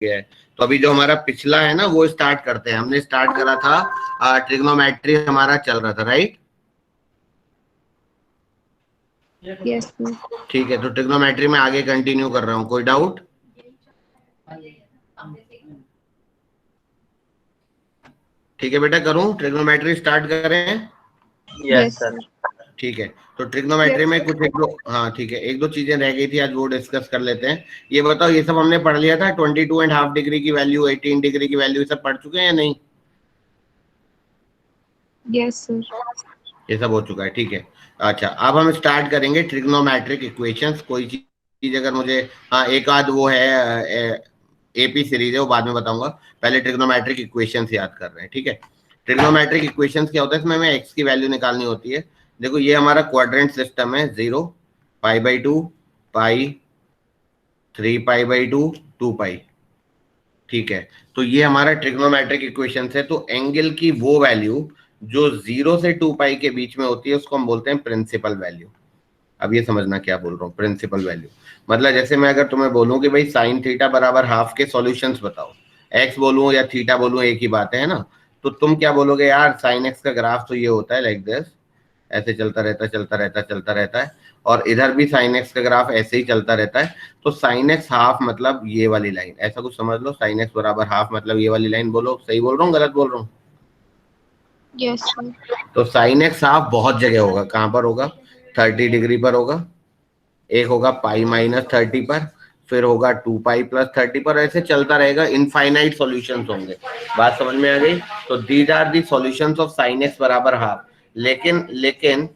गया है। तो अभी जो हमारा पिछला है ना वो स्टार्ट करते हैं। हमने स्टार्ट करा था ट्रिग्नोमेट्री हमारा चल रहा था, राइट? Yes sir. ठीक है, तो ट्रिग्नोमेट्री में आगे कंटिन्यू कर रहा हूँ, कोई डाउट? ठीक है बेटा, करूँ ट्रिग्नोमेट्री स्टार्ट करें? Yes sir. ठीक है, तो ट्रिग्नोमेट्री में कुछ एक दो, हाँ ठीक है, एक दो चीजें रह गई थी, आज वो डिस्कस कर लेते हैं। ये बताओ, ये सब हमने पढ़ लिया था, 22.5 डिग्री की वैल्यू, 18 डिग्री की वैल्यू, ये सब पढ़ चुके हैं या नहीं? Yes sir. ये सब हो चुका है, ठीक है। अच्छा, अब हम स्टार्ट करेंगे ट्रिग्नोमेट्रिक इक्वेशंस। कोई चीज अगर मुझे, हाँ एक आध वो है एपी सीरीज है, वो बाद में बताऊंगा, पहले ट्रिग्नोमेट्रिक इक्वेशंस याद कर रहे हैं, ठीक है। ट्रिग्नोमेट्रिक इक्वेशंस क्या होता है, इसमें हमें एक्स की वैल्यू निकालनी होती है। देखो ये हमारा क्वाड्रेंट सिस्टम है, 0, π/2, पाई, 3π/2, 2π, ठीक है। तो ये हमारा ट्रिग्नोमेट्रिक इक्वेशन है। तो एंगल की वो वैल्यू जो 0 से 2π के बीच में होती है उसको हम बोलते हैं प्रिंसिपल वैल्यू। अब ये समझना क्या बोल रहा हूँ, प्रिंसिपल वैल्यू मतलब जैसे मैं अगर तुम्हें बोलूं कि भाई साइन थीटा बराबर हाफ के सॉल्यूशंस बताओ, एक्स बोलूं या थीटा बोलूं एक ही बात है ना, तो तुम क्या बोलोगे, यार साइन एक्स का ग्राफ तो ये होता है लाइक दिस, ऐसे चलता रहता है, चलता रहता है, चलता रहता है, और इधर भी साइन एक्स का ग्राफ ऐसे ही चलता रहता है। तो साइन एक्स हाफ मतलब ये वाली लाइन, ऐसा कुछ समझ लो, साइन एक्स बराबर हाफ मतलब ये वाली लाइन। बोलो सही बोल रहा हूँ गलत बोल रहा हूँ? Yes sir. तो साइन एक्स हाफ बहुत जगह होगा, कहाँ पर होगा, 30 डिग्री पर होगा, एक होगा π-30 पर, फिर होगा 2π+30 पर, ऐसे चलता रहेगा, इनफाइनाइट सॉल्यूशंस होंगे। बात समझ में आ गई? तो these are the solutions of sine x बराबर हाफ। लेकिन लेकिन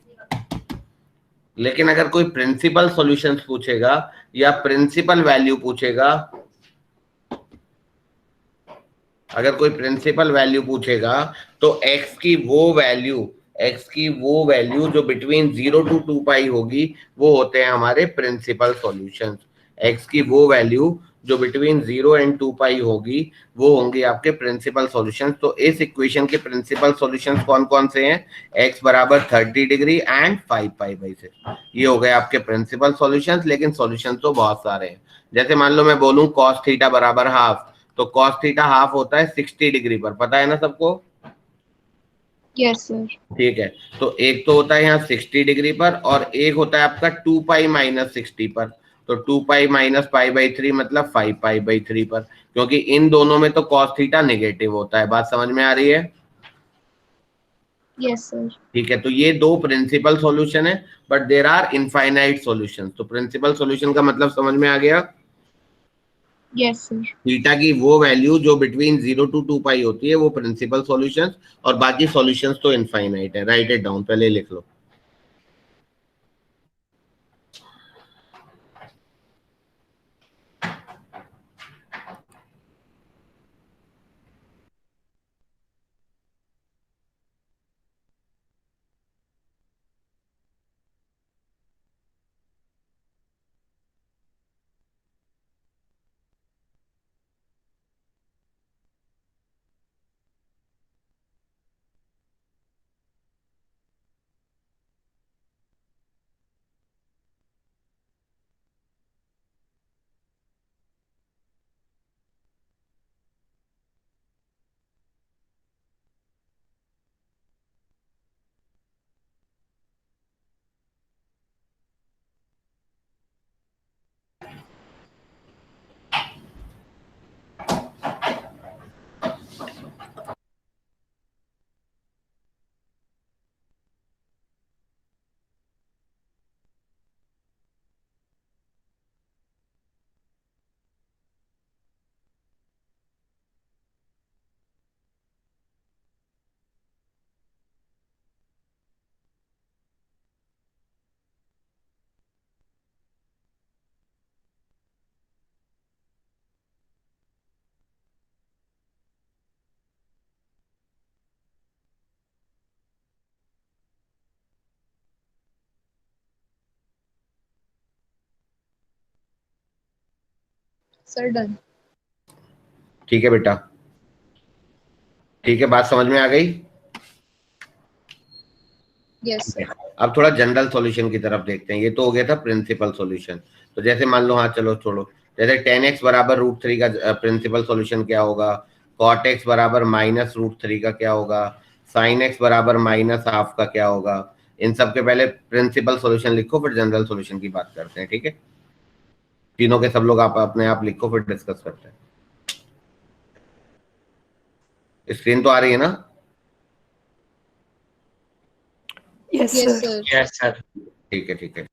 लेकिन अगर कोई प्रिंसिपल सॉल्यूशंस पूछेगा या प्रिंसिपल वैल्यू पूछेगा, अगर कोई प्रिंसिपल वैल्यू पूछेगा तो एक्स की वो वैल्यू जो बिटवीन 0 to 2π होगी वो होते हैं हमारे प्रिंसिपल सॉल्यूशंस। एक्स की वो वैल्यू जो बिटवीन 0 एंड 2π होगी वो होंगे आपके प्रिंसिपल सॉल्यूशंस। तो इस इक्वेशन के प्रिंसिपल सॉल्यूशंस कौन कौन से हैं, एक्स बराबर 30 डिग्री एंड 5π/6, ये हो गए आपके प्रिंसिपल सॉल्यूशंस। लेकिन सॉल्यूशंस तो बहुत सारे हैं। जैसे मान लो मैं बोलूं कॉस थीटा बराबर हाफ, तो कॉस थीटा हाफ होता है 60 डिग्री पर, पता है ना सबको? Yes sir. ठीक है, तो एक तो होता है यहाँ 60 डिग्री पर और एक होता है आपका 2π-60 पर। तो 2π-π/3 मतलब 5π/3 पर, क्योंकि इन दोनों में तो कॉस थीटा नेगेटिव होता है। बात समझ में आ रही है? Yes sir. ठीक है, तो ये दो प्रिंसिपल सॉल्यूशन है, but there are infinite solutions. तो प्रिंसिपल सॉल्यूशन का मतलब समझ में आ गया? Yes sir. थीटा की वो वैल्यू जो बिटवीन 0 to 2π होती है वो प्रिंसिपल सॉल्यूशंस, और बाकी सॉल्यूशंस तो इनफाइनाइट है। राइट इट डाउन, पहले लिख लो। Sir done. ठीक है बेटा, ठीक है, बात समझ में आ गई? Yes sir. अब थोड़ा जनरल सॉल्यूशन की तरफ देखते हैं। ये तो हो गया था प्रिंसिपल सॉल्यूशन। तो जैसे मान लो, हाँ चलो छोड़ो, जैसे tan x बराबर √3 का प्रिंसिपल सॉल्यूशन क्या होगा, cot x बराबर -√3 का क्या होगा, sin x बराबर -हाफ का क्या होगा। इन सब के पहले प्रिंसिपल सॉल्यूशन लिखो, फिर जनरल सॉल्यूशन की बात करते हैं, ठीक है। तीनों के सब लोग आप अपने आप लिखो, फिर डिस्कस करते हैं। स्क्रीन तो आ रही है ना? Yes sir. Yes sir. ठीक है, ठीक है।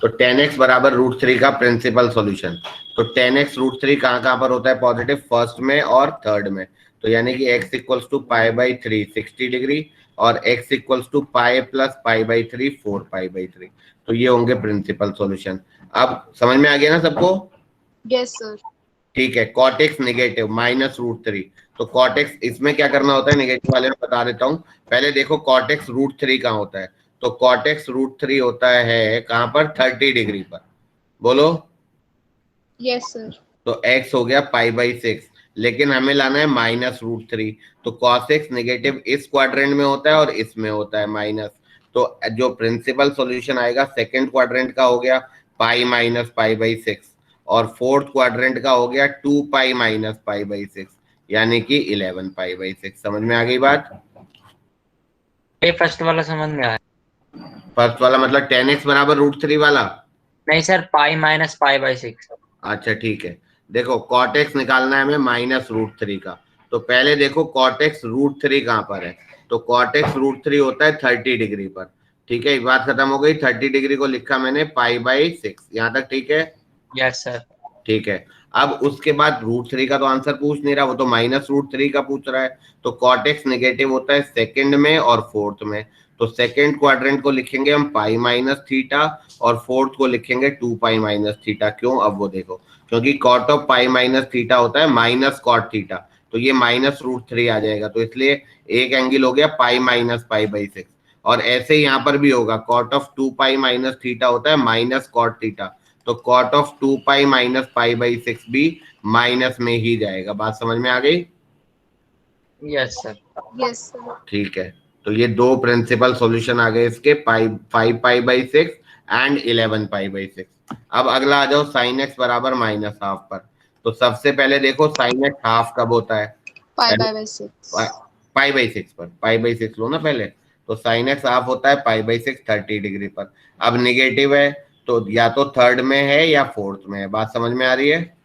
तो tan x बराबर √3 का प्रिंसिपल सॉल्यूशन। तो tan x √3 कहाँ कहाँ पर होता है पॉजिटिव, फर्स्ट में और थर्ड में। तो यानी कि x इक्वल्स टू π/3 60 डिग्री और x equals to pi plus π/3 4π/3। तो ये होंगे प्रिंसिपल सॉल्यूशन। अब समझ में आ गया ना सबको? Yes sir. ठीक है। cot x negative -√3। तो cot x इसमें क्या करना होता है, नेगेटिव वाले में बता देता हूँ। पहले देखो cot x √3 कहाँ होता है। तो cot x √3 होता है कहाँ पर, 30 डिग्री पर। बोलो। Yes sir. तो x हो गया π/6, लेकिन हमें लाना है -√3। तो cos x नेगेटिव इस क्वाड्रेंट में होता है और इसमें होता है माइनस। तो जो प्रिंसिपल सॉल्यूशन आएगा सेकंड क्वाड्रेंट का हो गया पाई माइनस π/6, और फोर्थ क्वाड्रेंट का हो गया 2π माइनस π/6, यानी कि 11π/6। समझ में आ गई बात? ये फर्स्ट वाला समझ में आया। फर्स्ट वाला मतलब tan x बराबर √3 वाला। नहीं सर, π-π/6। अच्छा ठीक है। देखो cot x निकालना है हमें -√3 का। तो पहले देखो cot x √3 कहाँ पर है। तो cot x √3 होता है 30 डिग्री पर। ठीक है, एक बात खत्म हो गई। 30 डिग्री को लिखा मैंने π/6, यहाँ तक ठीक है? Yes sir. ठीक है। अब उसके बाद √3 का तो आंसर पूछ नहीं रहा, वो तो -√3 का पूछ रहा है। तो cot x नेगेटिव होता है सेकंड में और फोर्थ में। तो सेकंड क्वाड्रेंट को लिखेंगे हम पाई माइनस थीटा और फोर्थ को लिखेंगे 2π माइनस थीटा। क्यों? अब वो देखो, क्योंकि cot of pi minus theta होता है माइनस कॉट थीटा। तो ये -√3 आ जाएगा, तो इसलिए एक एंगल हो गया पाई माइनस π/6। और ऐसे ही यहाँ पर भी होगा, कॉट ऑफ 2π माइनस थीटा होता है माइनस कॉट थीटा। तो कॉट ऑफ 2π माइनस π/6 भी माइनस में ही जाएगा। बात समझ में आ गई? Yes sir. Yes sir. ठीक है। तो ये दो प्रिंसिपल सॉल्यूशन आ गए इसके, 5π/6 एंड 11π/6। अब अगला आ जाओ sin x बराबर -हाफ पर। तो सबसे पहले देखो sin x हाफ कब होता है, π/6। π/6 पर। π/6 लो ना पहले। तो sin x हाफ होता है π/6 30 डिग्री पर। अब निगेटिव है, तो या तो थर्ड में है या फोर्थ में है। बात समझ में आ रही है?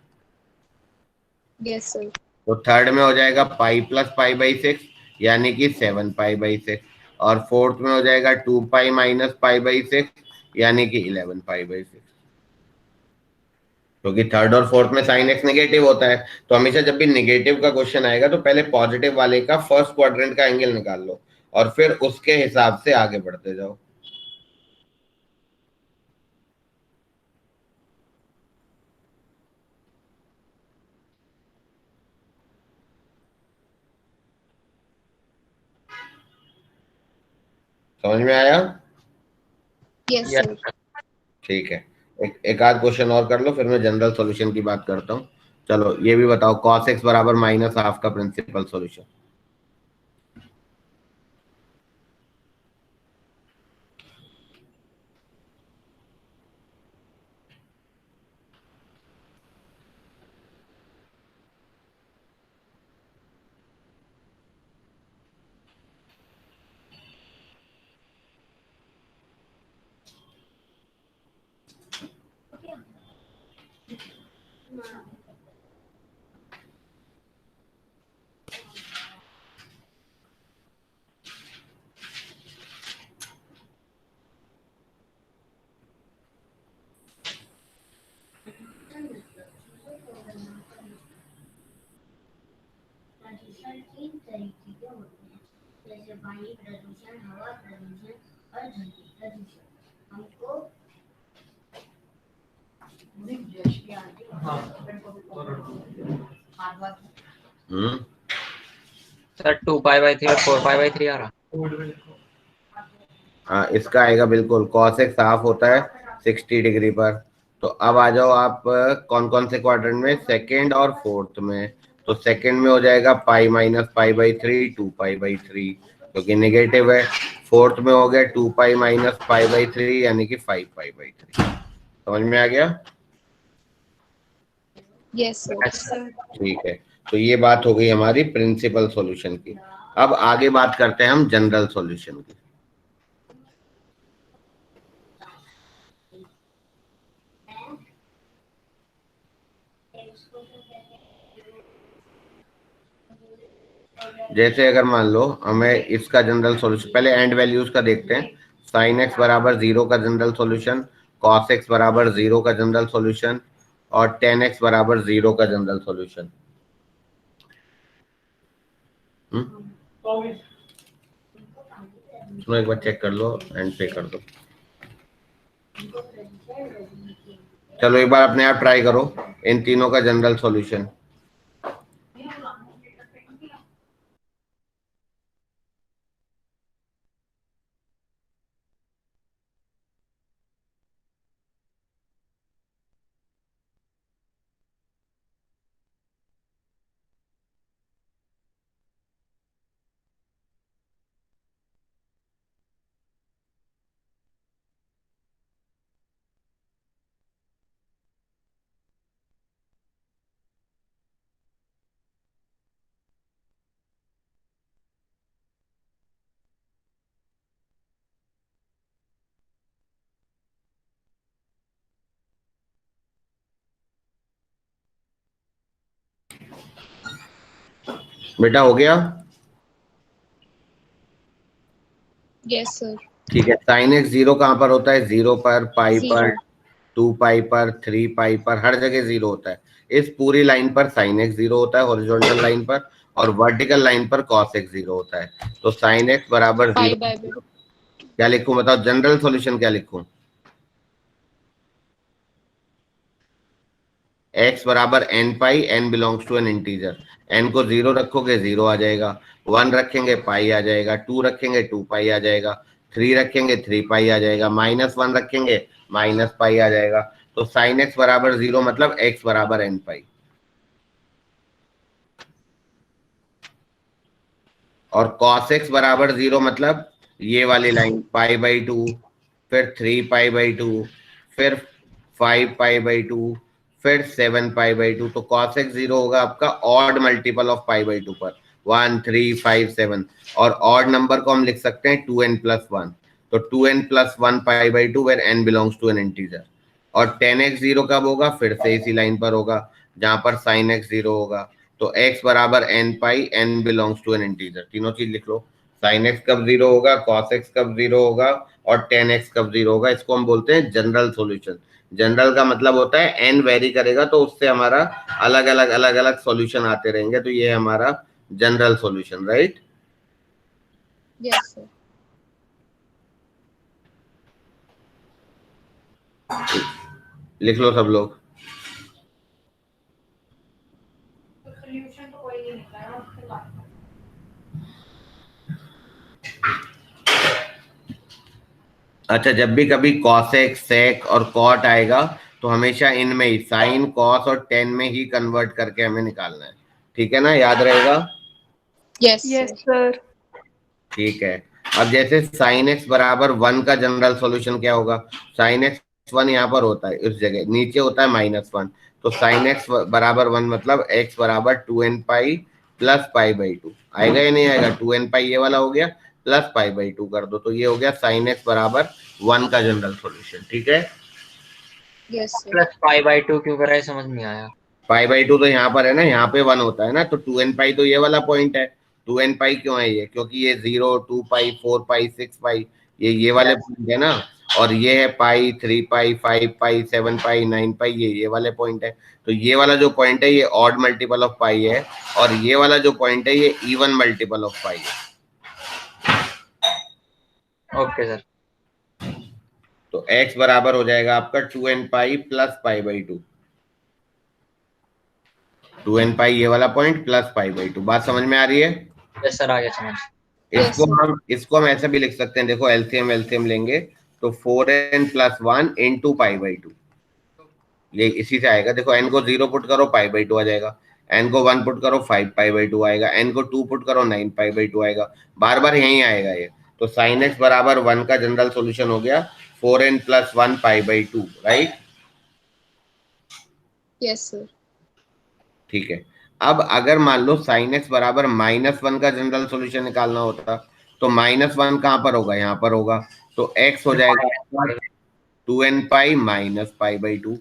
Yes sir. तो थर्ड में हो जाएगा पाई प्लस π/6, यानी कि 7π/6। और फोर्थ में हो जाएगा 2π माइनस π/6, यानी कि 11π/6। क्योंकि थर्ड और फोर्थ में साइन एक्स नेगेटिव होता है। तो हमेशा जब भी नेगेटिव का क्वेश्चन आएगा तो पहले पॉजिटिव वाले का फर्स्ट क्वाड्रेंट का एंगल निकाल लो और फिर उसके हिसाब से आगे बढ़ते जाओ। समझ में आया? Yes, Yes, sir. sir. ठीक है, एक आध क्वेश्चन और कर लो, फिर मैं जनरल सॉल्यूशन की बात करता हूँ। चलो ये भी बताओ, cos x बराबर माइनस हाफ का प्रिंसिपल सॉल्यूशन। प्रदूषण तीन तरीके के होते हैं, जैसे पानी प्रदूषण, हवा प्रदूषण और ध्वनि प्रदूषण। हमको सर 2 पाई बाई 3 और 4 पाई बाई 3 आ रहा। हाँ, इसका आएगा बिल्कुल, cos x हाफ होता है 60 डिग्री पर। तो अब आ जाओ आप कौन कौन से क्वाड्रेंट में, सेकंड और फोर्थ में। तो सेकंड में हो जाएगा पाई minus pi by 3, 2 pi by 3, क्योंकि नेगेटिव है। फोर्थ में हो गया 2 पाई माइनस पाई बाई 3, यानी कि 5 पाई बाई 3। समझ में आ गया? Yes, sir. Yes, sir. ठीक है, तो ये बात हो गई हमारी प्रिंसिपल सॉल्यूशन की। अब आगे बात करते हैं हम जनरल सॉल्यूशन की। जैसे अगर मान लो हमें इसका जनरल सॉल्यूशन, पहले एंड वैल्यूज का देखते हैं। साइन एक्स बराबर 0 का जनरल सॉल्यूशन, कॉस एक्स बराबर 0 का जनरल सॉल्यूशन, और टेन एक्स बराबर 0 का जनरल सॉल्यूशन। सुनो, एक बार चेक कर लो एंड पे कर दो। चलो एक बार अपने आप ट्राई करो इन तीनों का जनरल सॉल्यूशन। बेटा हो गया? Yes, sir. ठीक है, साइन एक्स 0 कहाँ पर होता है? 0 पर, पाई पर, 0. 2 पाई पर, 3 पाई पर, हर जगह 0 होता है। इस पूरी लाइन पर साइन एक्स 0 होता है, हॉरिजॉन्टल लाइन पर, और वर्टिकल लाइन पर कॉस एक्स 0 होता है। तो साइन एक्स बराबर Pi 0, by bit. क्या लिखूं बताओ? जनरल सॉल्यूशन क्या लिखूं? x बराबर n pi, n belongs to an integer. एन को 0 रखोगे 0 आ जाएगा, 1 रखेंगे पाई आ जाएगा, 2 रखेंगे 2 पाई आ जाएगा, 3 रखेंगे 3 पाई आ जाएगा, -1 रखेंगे माइनस पाई आ जाएगा। तो साइन एक्स बराबर 0 मतलब x बराबर एन पाई। और cos x बराबर 0 मतलब ये वाली लाइन π/2, फिर 3 π/2, फिर 5 π/2, फिर 7 π/2। तो cos x 0 होगा आपका ऑड मल्टीपल ऑफ π/2 पर, 1 3 5 7। और ऑड नंबर को हम लिख सकते हैं 2n+1। तो 2n+1 π/2 where n belongs to an integer. और 10x 0 कब होगा? फिर से इसी लाइन पर होगा जहां पर sin x 0 होगा। तो x बराबर n pi, n belongs to an integer. तीनों चीज लिख लो, sin x कब 0 होगा, cos x कब 0 होगा, और 10x कब 0 होगा। इसको हम बोलते हैं जनरल सॉल्यूशन। जनरल का मतलब होता है n वेरी करेगा तो उससे हमारा अलग अलग सॉल्यूशन आते रहेंगे। तो ये हमारा general solution, right? Yes, sir. लिख लो सब लोग। अच्छा, जब भी कभी कॉसेक सेक और कॉट आएगा तो हमेशा इनमें ही साइन कॉस और टेन में ही कन्वर्ट करके हमें निकालना है, ठीक है ना, याद रहेगा। Yes, Yes, sir. sir. ठीक है। अब जैसे साइन एक्स बराबर 1 का जनरल सॉल्यूशन क्या होगा, साइन एक्स 1 यहाँ पर होता है, इस जगह नीचे होता है -1, तो साइन एक्स बराबर 1 मतलब एक्स बराबर 2n pi plus pi by 2 आएगा या नहीं आएगा, 2n पाई ये वाला हो गया प्लस पाई बाई 2 कर दो, तो ये हो गया साइन एक्स बराबर 1 का जनरल सॉल्यूशन, ठीक है। Yes, sir. Plus pi by 2 क्यों कर रहा है समझ नहीं आया। पाई बाई 2 तो यहाँ पर है ना, यहाँ पे 1 होता है ना, तो 2n पाई तो ये वाला पॉइंट है, 2n पाई क्यों है ये, क्योंकि ये 0 2 पाई 4 पाई 6 पाई ये वाले पॉइंट है ना, और ये है पाई 3 पाई 5 पाई 7 पाई 9 पाई ये वाले पॉइंट है, तो ये वाला जो पॉइंट है ये ऑड मल्टीपल ऑफ पाई है, और ये वाला जो पॉइंट है ये इवन मल्टीपल ऑफ पाई है। Okay sir. तो x बराबर हो जाएगा आपका 2n pi plus pi by 2, 2n पाई ये वाला पॉइंट प्लस पाई बाई 2, बात समझ में आ रही है। यस सर, आ गया समझ। Yes, sir. इसको हम ऐसे भी लिख सकते हैं, देखो एलसीएम लेंगे तो 4n+1 इंटू पाई बाई 2, ये इसी से आएगा, देखो n को 0 पुट करो पाई बाई 2 आ जाएगा, n को 1 पुट करो 5 पाई बाई 2 आएगा, n को 2 पुट करो 9 पाई बाई 2 आएगा, बार बार यही आएगा ये, तो साइन एक्स बराबर 1 का जनरल सॉल्यूशन हो गया 4n+1 pi by 2, right. Yes, sir. ठीक है। अब अगर मान लो साइन एक्स बराबर -1 का जनरल सॉल्यूशन निकालना होता तो -1 कहाँ पर होगा, यहाँ पर होगा, तो x हो जाएगा 2n pi minus pi by 2,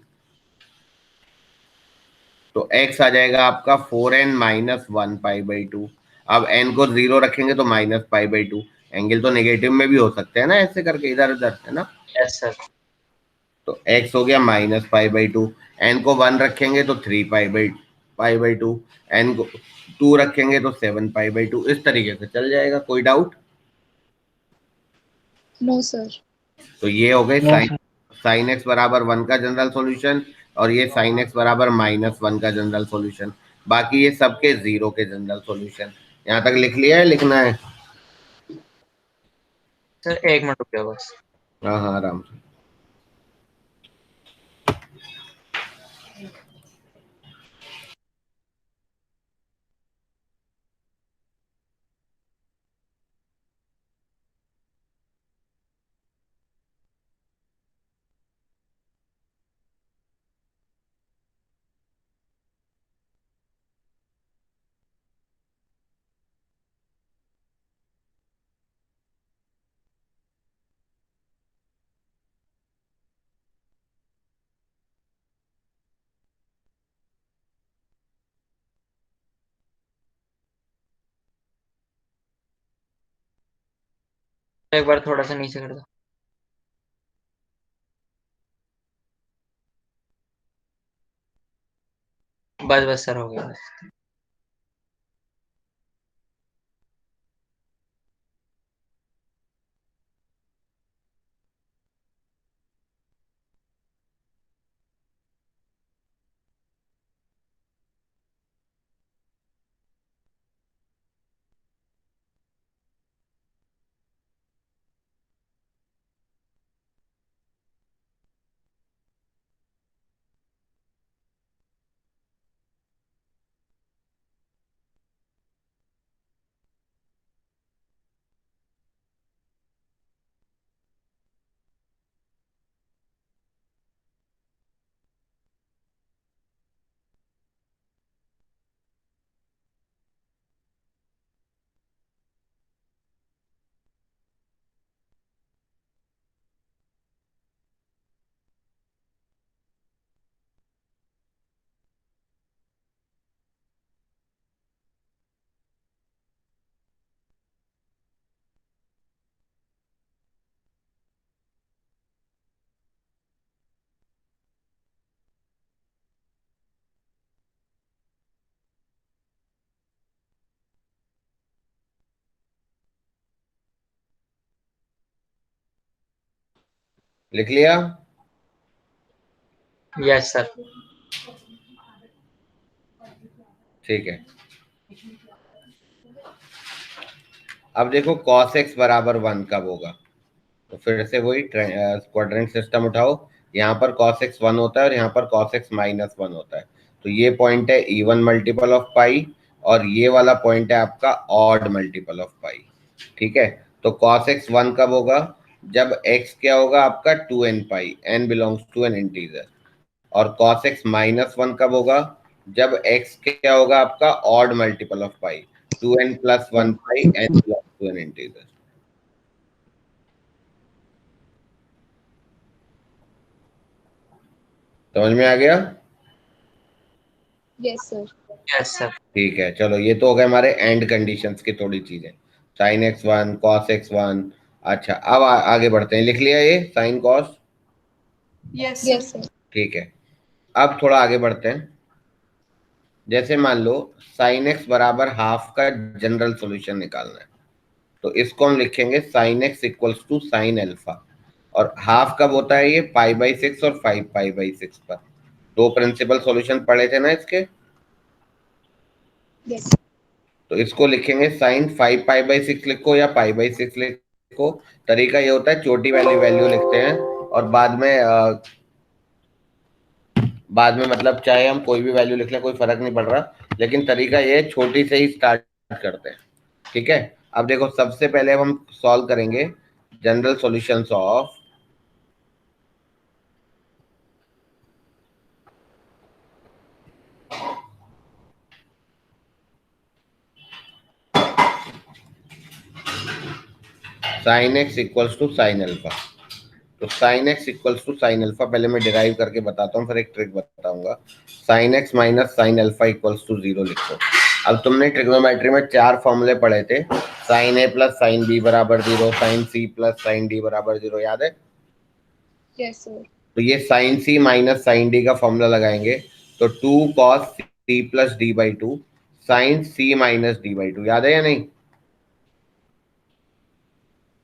तो x आ जाएगा आपका 4n-1 पाई बाई 2। अब n को 0 रखेंगे तो माइनस पाई बाई 2, एंगल तो नेगेटिव में भी हो सकते हैं ना, ऐसे करके इधर उधर, है ना। Yes sir. तो x हो गया माइनस पाई बाई 2, n को 1 रखेंगे तो 3 पाई बाई 2, n को 2 रखेंगे तो 7 पाई बाई 2, इस तरीके से चल जाएगा, कोई डाउट। No, sir. तो ये हो गए साइन एक्स बराबर 1 का जनरल सॉल्यूशन, और ये साइन एक्स बराबर -1 का जनरल सॉल्यूशन, बाकी ये सबके 0 के जनरल सॉल्यूशन। यहाँ तक लिख लिया है, लिखना है। सर 1 मिनट रुक जाओ बस। हाँ हाँ आराम से। एक बार थोड़ा सा नीचे कर दो। बस बस सर, हो गया बस। लिख लिया। Yes sir. ठीक है। अब देखो cos x बराबर 1 कब होगा, तो फिर से वही क्वाड्रेंट सिस्टम उठाओ, यहाँ पर cos x 1 होता है और यहाँ पर cos x माइनस 1 होता है। तो ये पॉइंट है इवन मल्टीपल ऑफ पाई और ये वाला पॉइंट है आपका ऑड मल्टीपल ऑफ पाई। ठीक है, तो cos x 1 कब होगा? जब x क्या होगा आपका 2n pi, n belongs to an integer. और cos x माइनस 1 कब होगा? जब x क्या होगा आपका odd multiple of pi, 2n plus 1 pi, n belongs to an integer. समझ में आ गया? Yes, sir. Yes sir. ठीक है, चलो ये तो हो गए हमारे एंड कंडीशंस की थोड़ी चीजें, sine x one cos x one. अच्छा, अब आगे बढ़ते हैं। लिख लिया ये sine cos? Yes, Yes, sir. sir. ठीक है, अब थोड़ा आगे बढ़ते हैं। जैसे मान लो साइन एक्स बराबर हाफ का जनरल सॉल्यूशन निकालना है, तो इसको हम लिखेंगे sine x equals to sine alpha. और हाफ कब होता है? ये पाई बाई 6 और 5 पाई बाई 6 पर। दो प्रिंसिपल सॉल्यूशन पढ़े थे ना इसके, Yes. तो इसको लिखेंगे साइन 5 पाई बाई 6 लिखो या पाई बाई 6 लिखो। तरीका ये होता है छोटी वैल्यू वैल्यू लिखते हैं और बाद में मतलब चाहे हम कोई भी वैल्यू लिख लें कोई फर्क नहीं पड़ रहा, लेकिन तरीका ये है छोटी से ही स्टार्ट करते हैं। ठीक है, अब देखो सबसे पहले हम सॉल्व करेंगे general solutions of sine x equals to sine alpha. तो sine x equals to sine alpha पहले मैं डिराइव करके बताता हूँ, फिर एक ट्रिक बताऊंगा। Sine x minus sine alpha equals to 0 लिखो। अब तुमने ट्रिग्नोमेट्री में 4 फॉर्मूले पढ़े थे, sine A plus sine B बराबर 0, sine C plus sine D बराबर 0, याद है? Yes, sir. तो ये sine C minus sine D का फॉर्मूला लगाएंगे, तो 2 cos C plus D by 2 sine C minus D by 2, याद है या नहीं?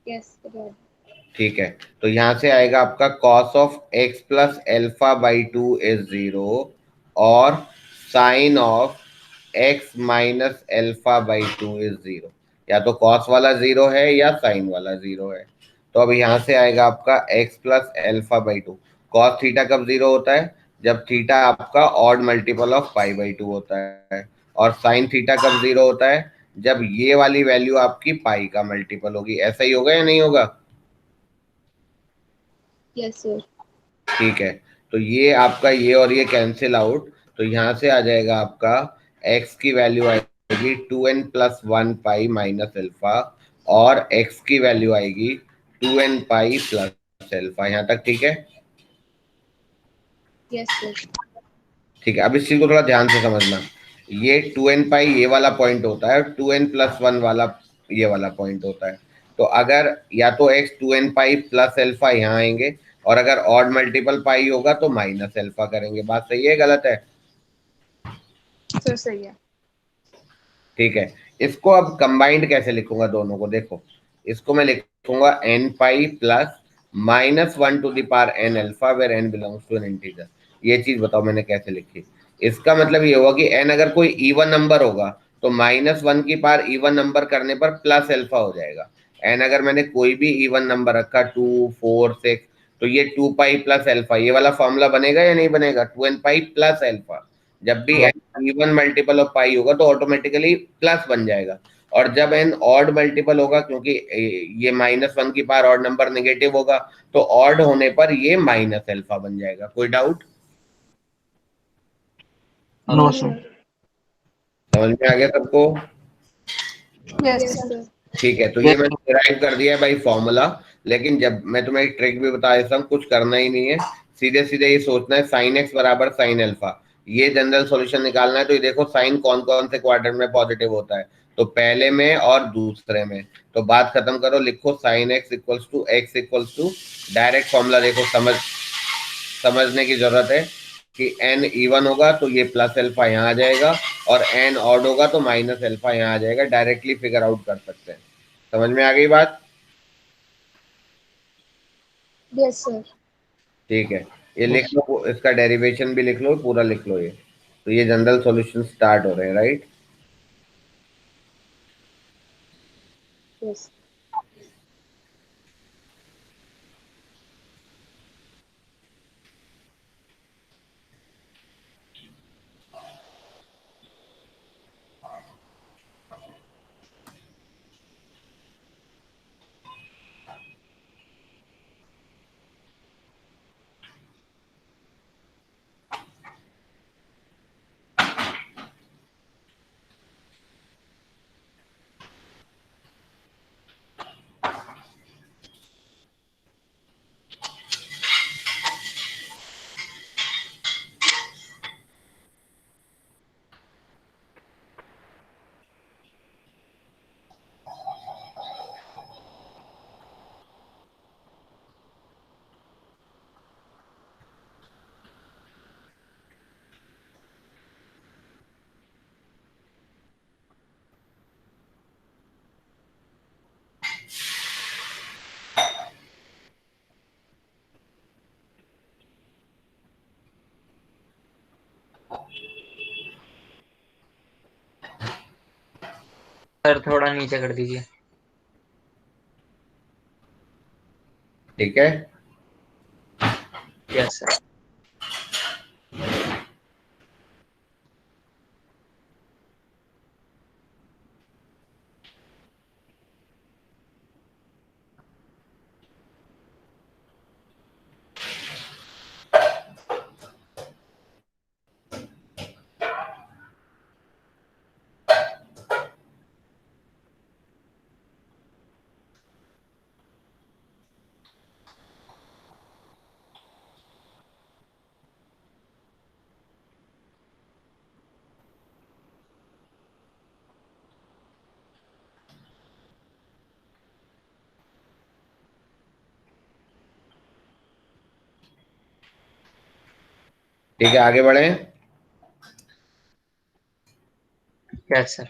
Yes, sir. ठीक है, तो यहां से आएगा आपका cos of x plus alpha by 2 is 0 और sine of x minus alpha by 2 is 0। या तो cos वाला 0 है या साइन वाला 0 है। तो अब यहां से आएगा आपका x plus alpha by 2। cos theta कब 0 होता है? जब थीटा आपका odd multiple of pi by 2 होता है। और साइन थीटा कब 0 होता है? जब ये वाली वैल्यू आपकी पाई का मल्टीपल होगी। ऐसा ही होगा या नहीं होगा? Yes, sir. ठीक है, तो ये आपका ये और ये कैंसिल आउट, तो यहाँ से आ जाएगा आपका x की वैल्यू आएगी 2n प्लस 1 पाई माइनस अल्फा और x की वैल्यू आएगी 2n पाई प्लस अल्फा। यहाँ तक ठीक है? Yes, sir. ठीक है, अब इस चीज को थोड़ा ध्यान से समझना। ये 2n पाई ये वाला पॉइंट होता है और 2n प्लस 1 वाला ये वाला पॉइंट होता है। तो अगर या तो x 2n pi plus alpha यहाँ आएंगे और अगर ऑड मल्टीपल पाई होगा तो माइनस अल्फा करेंगे। बात सही है गलत है? Sir, सही है. ठीक है, इसको अब कंबाइंड कैसे लिखूंगा दोनों को? देखो, इसको मैं लिखूंगा n pi plus minus 1 to the power n alpha where n belongs to an integer. ये चीज बताओ मैंने कैसे लिखी। इसका मतलब ये होगा कि n अगर कोई इवन नंबर होगा तो माइनस 1 की पावर इवन नंबर करने पर प्लस अल्फा हो जाएगा। n अगर मैंने कोई भी इवन नंबर रखा 2 4 6, तो ये 2 पाई प्लस अल्फा, ये वाला फॉर्मूला बनेगा या नहीं बनेगा? 2n pi plus alpha. जब भी इवन मल्टीपल ऑफ पाई होगा तो ऑटोमेटिकली प्लस बन जाएगा। और जब n ऑड मल्टीपल होगा, क्योंकि ये माइनस 1 की पावर ऑड नंबर नेगेटिव होगा, तो ऑड होने पर ये माइनस अल्फा बन जाएगा। कोई डाउट? No sir. समझ में आ गया सबको? Yes, Yes, sir. sir. ठीक है, तो ये मैंने डिराइव कर दिया है भाई फॉर्मूला। लेकिन जब मैं तुम्हें एक ट्रिक भी बता देता हूँ, कुछ करना ही नहीं है, सीधे सीधे ये सोचना है साइन एक्स बराबर साइन अल्फा, ये जनरल सॉल्यूशन निकालना है। तो ये देखो साइन कौन कौन से क्वाड्रेंट में पॉजिटिव होता है, तो पहले में और दूसरे में। तो बात खत्म करो, लिखो sine x equals to direct formula. देखो समझने की जरूरत है कि n इवन होगा तो ये प्लस अल्फा यहाँ आ जाएगा और n ऑड होगा तो माइनस अल्फा यहाँ आ जाएगा। डायरेक्टली फिगर आउट कर सकते हैं। समझ में आ गई बात? Yes, sir. ठीक है, ये लिख लो, इसका डेरिवेशन भी लिख लो, पूरा लिख लो ये। तो ये जनरल सॉल्यूशन स्टार्ट हो रहे हैं, राइट? Yes. सर थोड़ा नीचे कर दीजिए। ठीक है, यस सर। ठीक है, आगे बढ़े। Yes sir.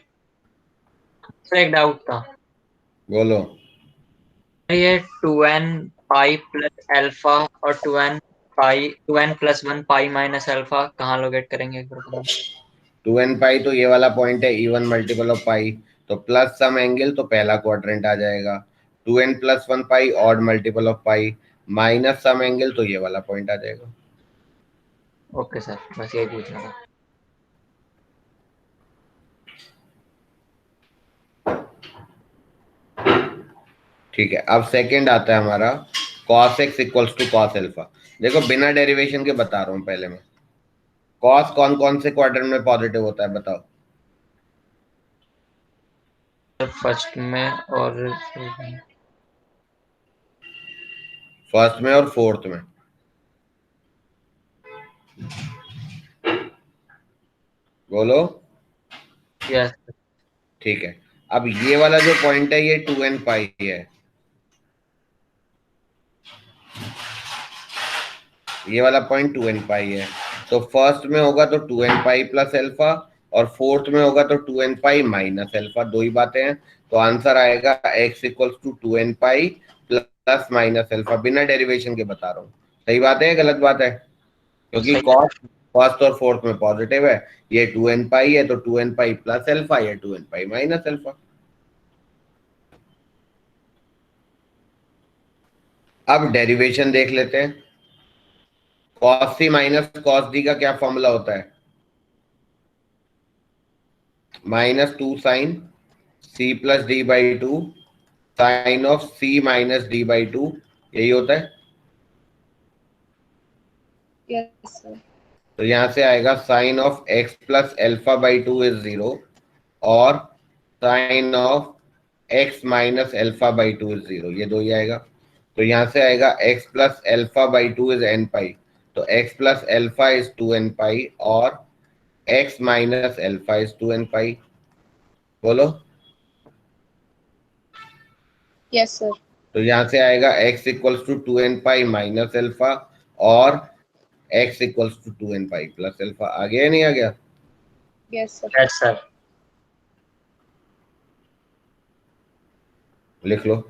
सर एक डाउट था, बोलो। ये 2n पाई प्लस अल्फा और 2n प्लस 1 पाई माइनस अल्फा कहाँ लोकेट करेंगे एक बार बताओ। 2n पाई तो ये वाला पॉइंट है, इवन मल्टीपल ऑफ पाई, तो प्लस सम एंगल तो पहला क्वाड्रेंट आ जाएगा। 2n+1 pi odd multiple of pi, minus some angle तो ये वाला पॉइंट आ जाएगा। ओके सर, बस यही पूछना था। ठीक है, अब सेकंड आता है हमारा cos x equals to cos alpha. देखो बिना डेरिवेशन के बता रहा हूं पहले मैं। cos कौन कौन से क्वाड्रेंट में पॉजिटिव होता है बताओ। फर्स्ट में और फर्स्ट में और फोर्थ में। बोलो। यस। ठीक है, अब ये वाला जो पॉइंट है ये 2n पाई है, ये वाला पॉइंट 2n पाई है। तो फर्स्ट में होगा तो 2n पाई प्लस अल्फा, और फोर्थ में होगा तो 2n पाई माइनस अल्फा। दो ही बातें हैं, तो आंसर आएगा x equals to 2n pi plus minus alpha. बिना डेरिवेशन के बता रहा हूँ। सही बात है या गलत बात है? क्योंकि सही। कॉस फर्स्ट और फोर्थ में पॉजिटिव है, ये 2n पाई है तो 2n पाई प्लस अल्फा, ये 2n पाई माइनस अल्फा। अब डेरिवेशन देख लेते हैं। cos c minus cos d का क्या फॉर्मूला होता है? -2 sin c plus D by two sine of c minus D by two, यही होता है। Yes, sir. तो यहां से आएगा sine of x plus alpha by two is 0, और sine of x minus alpha by two is 0, ये दो ही आएगा। तो यहां से आएगा x plus alpha by two is n pi, तो x plus alpha is 2n pi, और x minus alpha is 2n pi. बोलो। Yes, sir. तो यहां से आएगा x equals to 2n pi minus alpha, और x equals to 2n pi plus alpha. आ गया या नहीं आ गया? Yes, sir. Yes sir. लिख लो।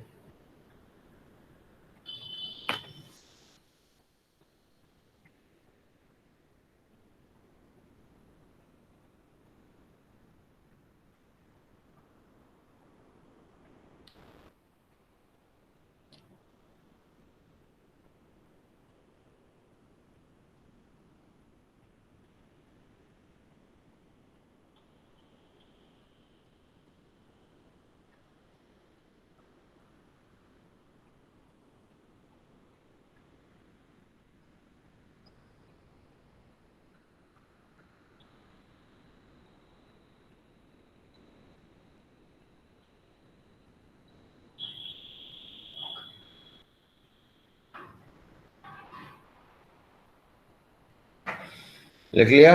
लिख लिया?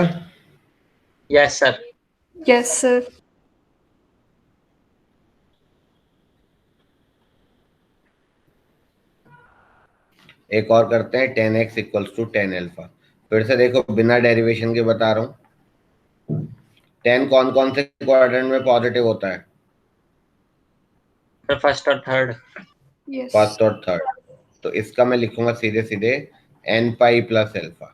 Yes sir. Yes, sir. एक और करते हैं, 10x इक्वल्स टू 10 अल्फा। फिर से देखो बिना डेरिवेशन के बता रहा हूं। 10 कौन कौन से क्वाड्रेंट में पॉजिटिव होता है? सर फर्स्ट और थर्ड। Yes. फर्स्ट और थर्ड। तो इसका मैं लिखूंगा सीधे सीधे n pi plus alpha.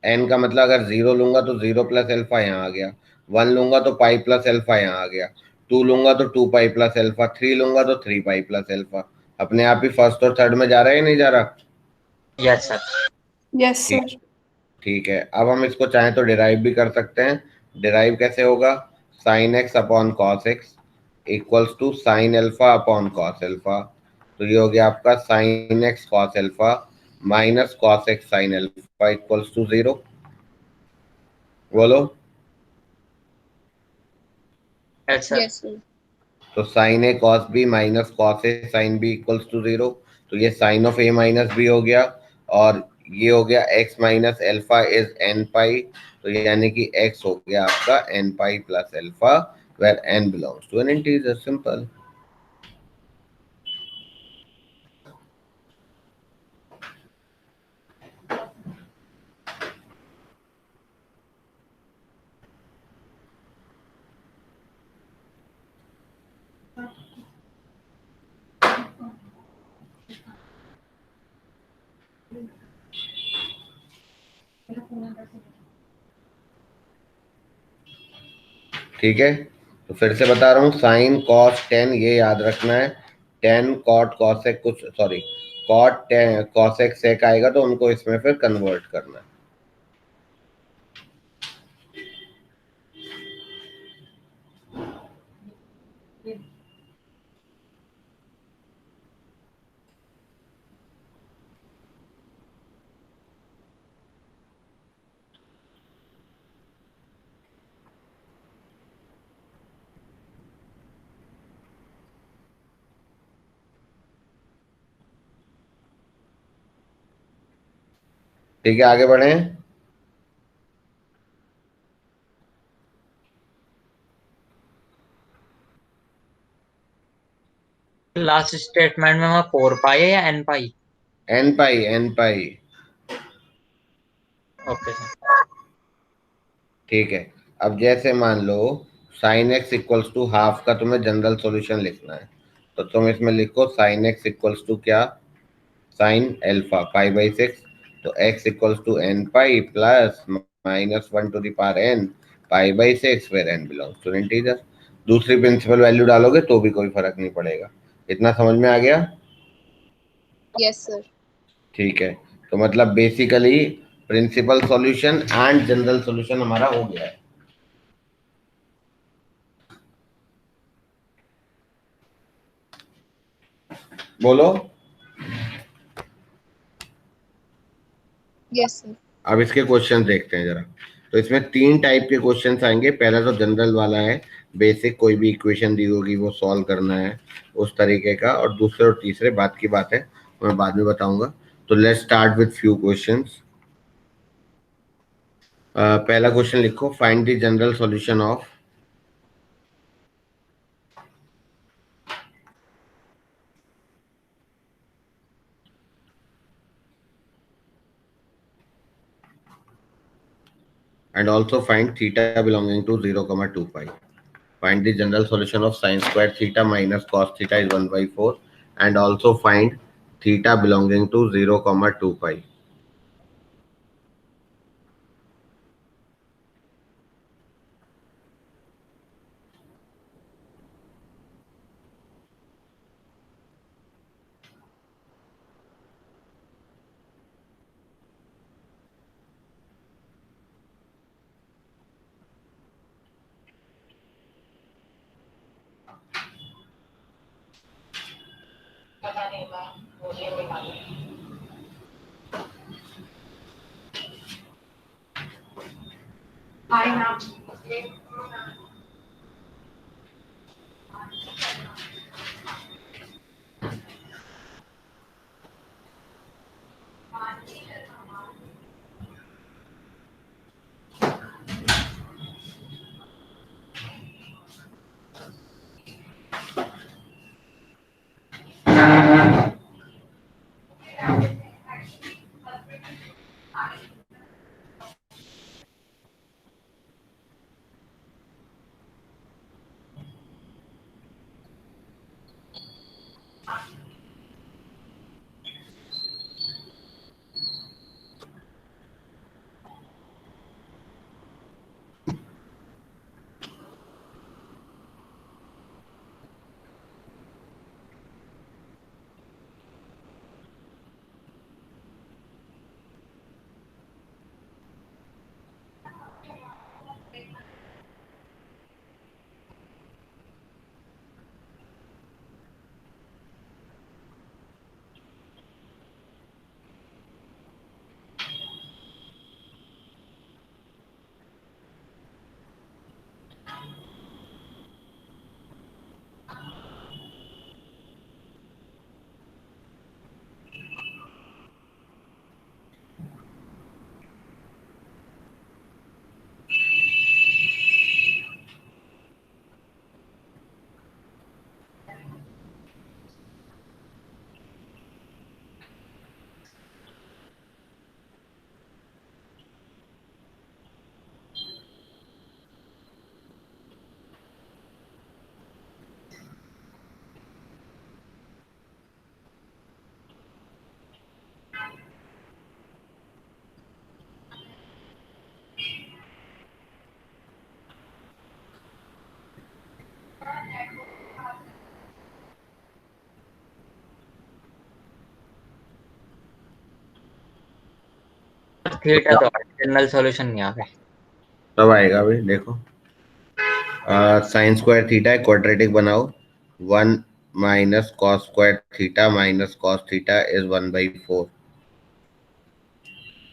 n का मतलब अगर 0 लूंगा तो 0 प्लस अल्फा यहाँ आ गया, 1 लूंगा तो पाई प्लस अल्फा यहाँ आ गया, 2 लूंगा तो 2 पाई प्लस अल्फा, 3 लूंगा तो 3 पाई प्लस अल्फा। अपने आप ही फर्स्ट और थर्ड में जा रहा है या नहीं जा रहा? Yes sir. Yes, sir. ठीक ठीक है। अब हम इसको चाहें तो डिराइव भी कर सकते हैं। डिराइव कैसे होगा? Sine x upon cos x equals to sine alpha upon cos alpha. तो ये हो गया आपका sine x cos alpha minus cos x sine alpha equals to 0। बोलो। Yes sir. Yes, sir. तो sine A cos B minus cos A sine B equals to 0। तो ये sine of A minus B हो गया, और ये हो गया x minus alpha is n पाई। तो यानी कि एक्स हो गया आपका n pi plus alpha, where n belongs to an integer. Simple. ठीक है, तो फिर से बता रहा हूँ, साइन कॉस टेन ये याद रखना है। टेन कॉट कॉसेक कुछ sorry cot tan cosec sec आएगा तो उनको इसमें फिर कन्वर्ट करना है। ठीक है, आगे बढ़े। लास्ट स्टेटमेंट में वहाँ 4 पाई है या n pi? N pi, n pi. Okay sir. ठीक है, अब जैसे मान लो sine x equals to half का तुम्हें जनरल सॉल्यूशन लिखना है, तो तुम इसमें लिखो साइन एक्स इक्वल्स टू क्या? Sine alpha pi by 6। तो x equals to n pi plus minus 1 to the power n pi by 6 where n belongs to integer. दूसरी प्रिंसिपल वैल्यू डालोगे तो भी कोई फर्क नहीं पड़ेगा। इतना समझ में आ गया? Yes, sir. ठीक है, तो मतलब basically principal solution and general solution हमारा हो गया है। बोलो। Yes, sir. अब इसके क्वेश्चन देखते हैं जरा। तो इसमें 3 टाइप के क्वेश्चंस आएंगे। पहला तो जनरल वाला है, बेसिक कोई भी इक्वेशन दी होगी वो सॉल्व करना है उस तरीके का, और दूसरे और तीसरे बात की बात है, मैं बाद में बताऊंगा। तो let's start with few questions. पहला क्वेश्चन लिखो, find the general solution of and also find theta belonging to 0, 2 pi. Find the general solution of sin square theta minus cos theta is 1 by 4, and also find theta belonging to 0, 2 pi. Theta तो general solution नहीं आ रहा है। तब आएगा अभी देखो। Sine square theta है, quadratic बनाओ। 1 minus cos square theta minus cos theta is 1/4।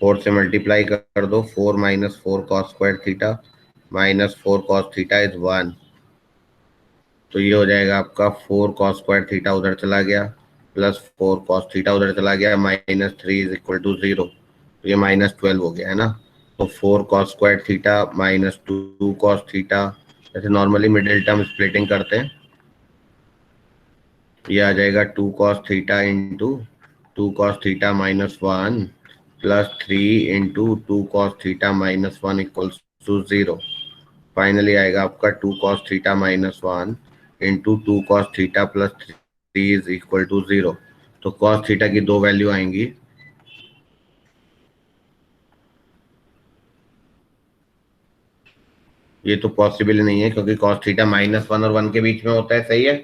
4 से मल्टीप्लाई कर दो। 4 minus 4 cos square theta minus 4 cos theta is 1। तो ये हो जाएगा आपका 4 कॉस स्क्वायर थीटा उधर चला गया प्लस 4 कॉस थीटा उधर चला गया, -3 इज इक्वल टू 0। तो ये -12 हो गया है ना। तो 4 cos square theta minus 2 cos theta, जैसे नॉर्मली मिडिल टर्म स्प्लिटिंग करते हैं, ये आ जाएगा 2 cos theta into 2 cos theta minus 1 plus 3 into 2 cos theta minus 1 equals to 0। Finally आएगा आपका 2 cos theta minus 1 into 2 cos theta plus 3 is equal to 0। तो cos theta की दो वैल्यू आएंगी। ये तो पॉसिबल नहीं है क्योंकि कॉस थीटा -1 और 1 के बीच में होता है, सही है।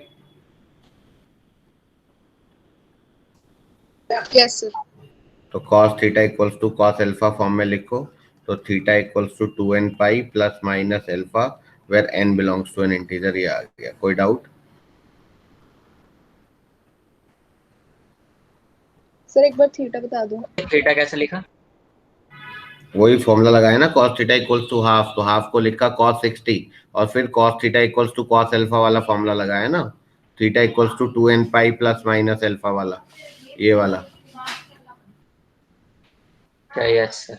Yes, sir. तो cos theta equals to cos alpha form में लिखो। तो theta equals to 2n pi plus minus alpha where n belongs to an integer. ये आ गया, कोई डाउट? सर एक बार थीटा बता दो। थीटा कैसे लिखा? वही फॉर्मूला लगाया ना, cos theta equals to half, तो हाफ को लिखा cos 60 और फिर cos theta equals to cos alpha वाला फॉर्मूला लगाया ना। Theta equals to 2n pi plus minus alpha वाला, ये वाला। Yes sir.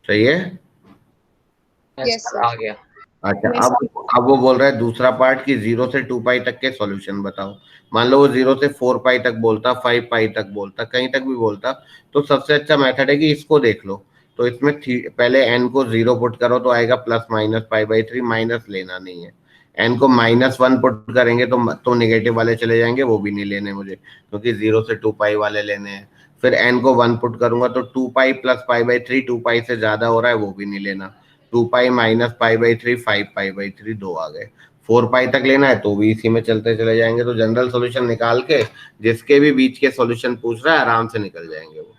सही है। Yes Yes, sir, sir. आ गया। अच्छा, Yes. अब वो बोल रहा है दूसरा पार्ट कि 0 से 2 पाई तक के सॉल्यूशन बताओ। मान लो वो 0 से 4 पाई तक बोलता, 5 पाई तक बोलता, कहीं तक भी बोलता, तो सबसे अच्छा मेथड है कि इसको देख लो। तो इसमें पहले n को 0 पुट करो तो आएगा +-π/3, माइनस लेना नहीं है। n को -1 पुट करेंगे तो नेगेटिव वाले चले जाएंगे, वो भी नहीं लेने मुझे, क्योंकि 0 से 2 पाई वाले लेने हैं। फिर n को 1 पुट करूंगा तो 2 पाई प्लस π/3, 2 पाई से ज्यादा हो रहा है, वो भी नहीं लेना। 2 पाई माइनस π/3, 5 π/3, 2 आ गए। 4 पाई तक लेना है तो भी इसी में चलते चले जाएंगे। तो जनरल सॉल्यूशन निकाल के जिसके भी बीच के सॉल्यूशन पूछ रहा है आराम से निकल जाएंगे वो।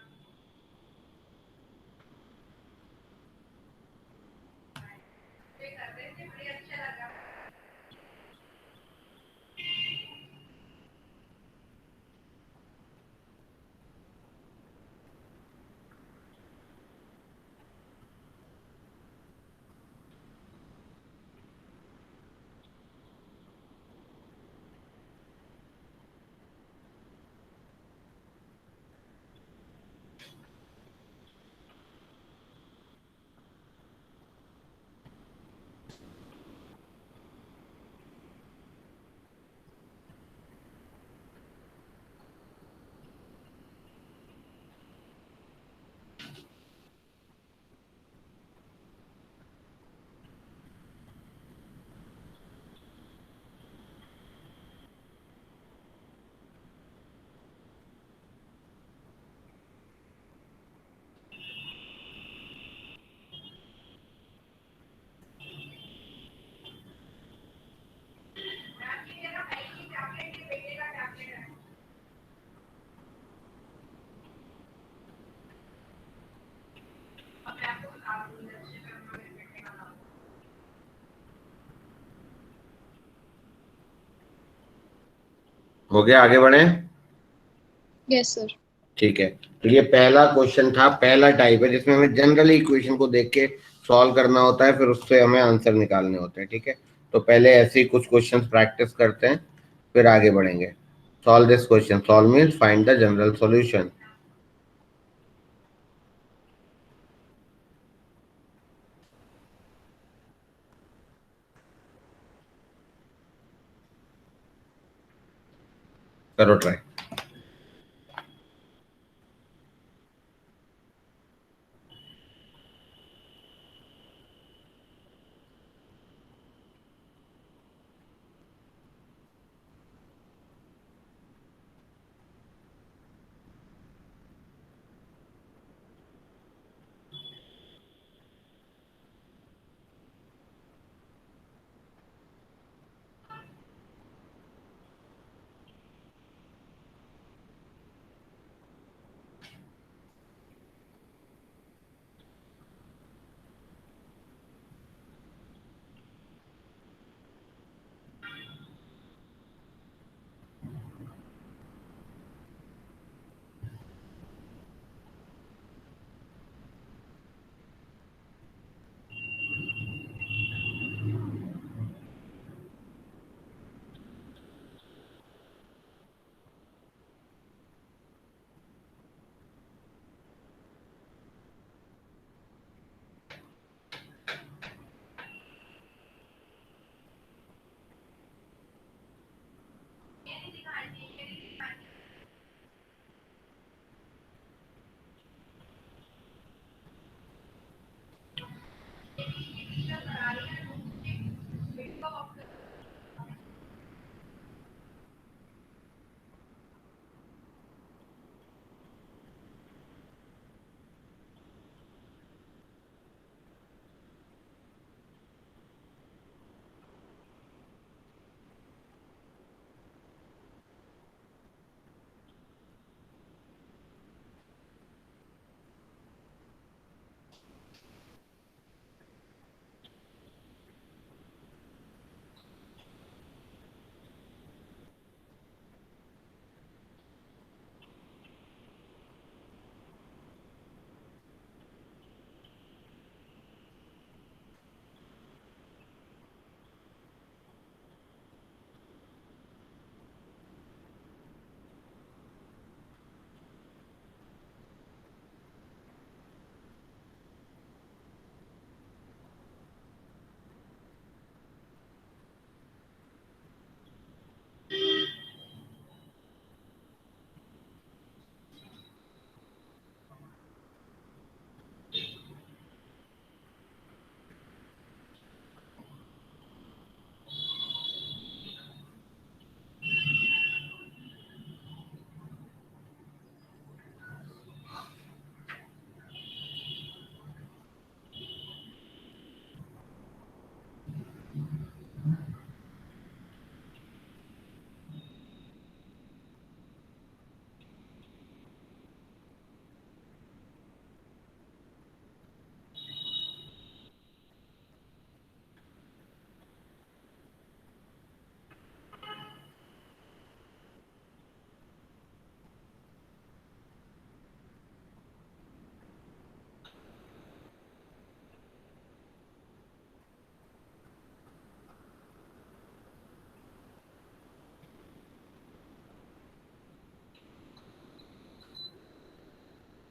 हो गया, आगे बढ़े। Yes, sir. ठीक है, तो ये पहला क्वेश्चन था, पहला टाइप है जिसमें हमें जनरली इक्वेशन को देख के सॉल्व करना होता है, फिर उससे हमें आंसर निकालने होते हैं। ठीक है, तो पहले ऐसे ही कुछ क्वेश्चंस प्रैक्टिस करते हैं, फिर आगे बढ़ेंगे। Solve this question. Solve means find the general solution. करो ट्राई।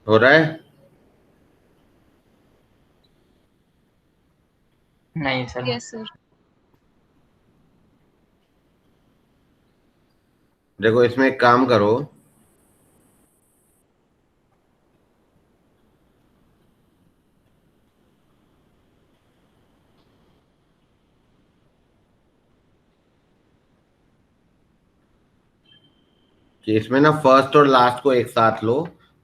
हो रहा है? नहीं सर। Yes, sir. देखो इसमें एक काम करो, कि इसमें ना फर्स्ट और लास्ट को एक साथ लो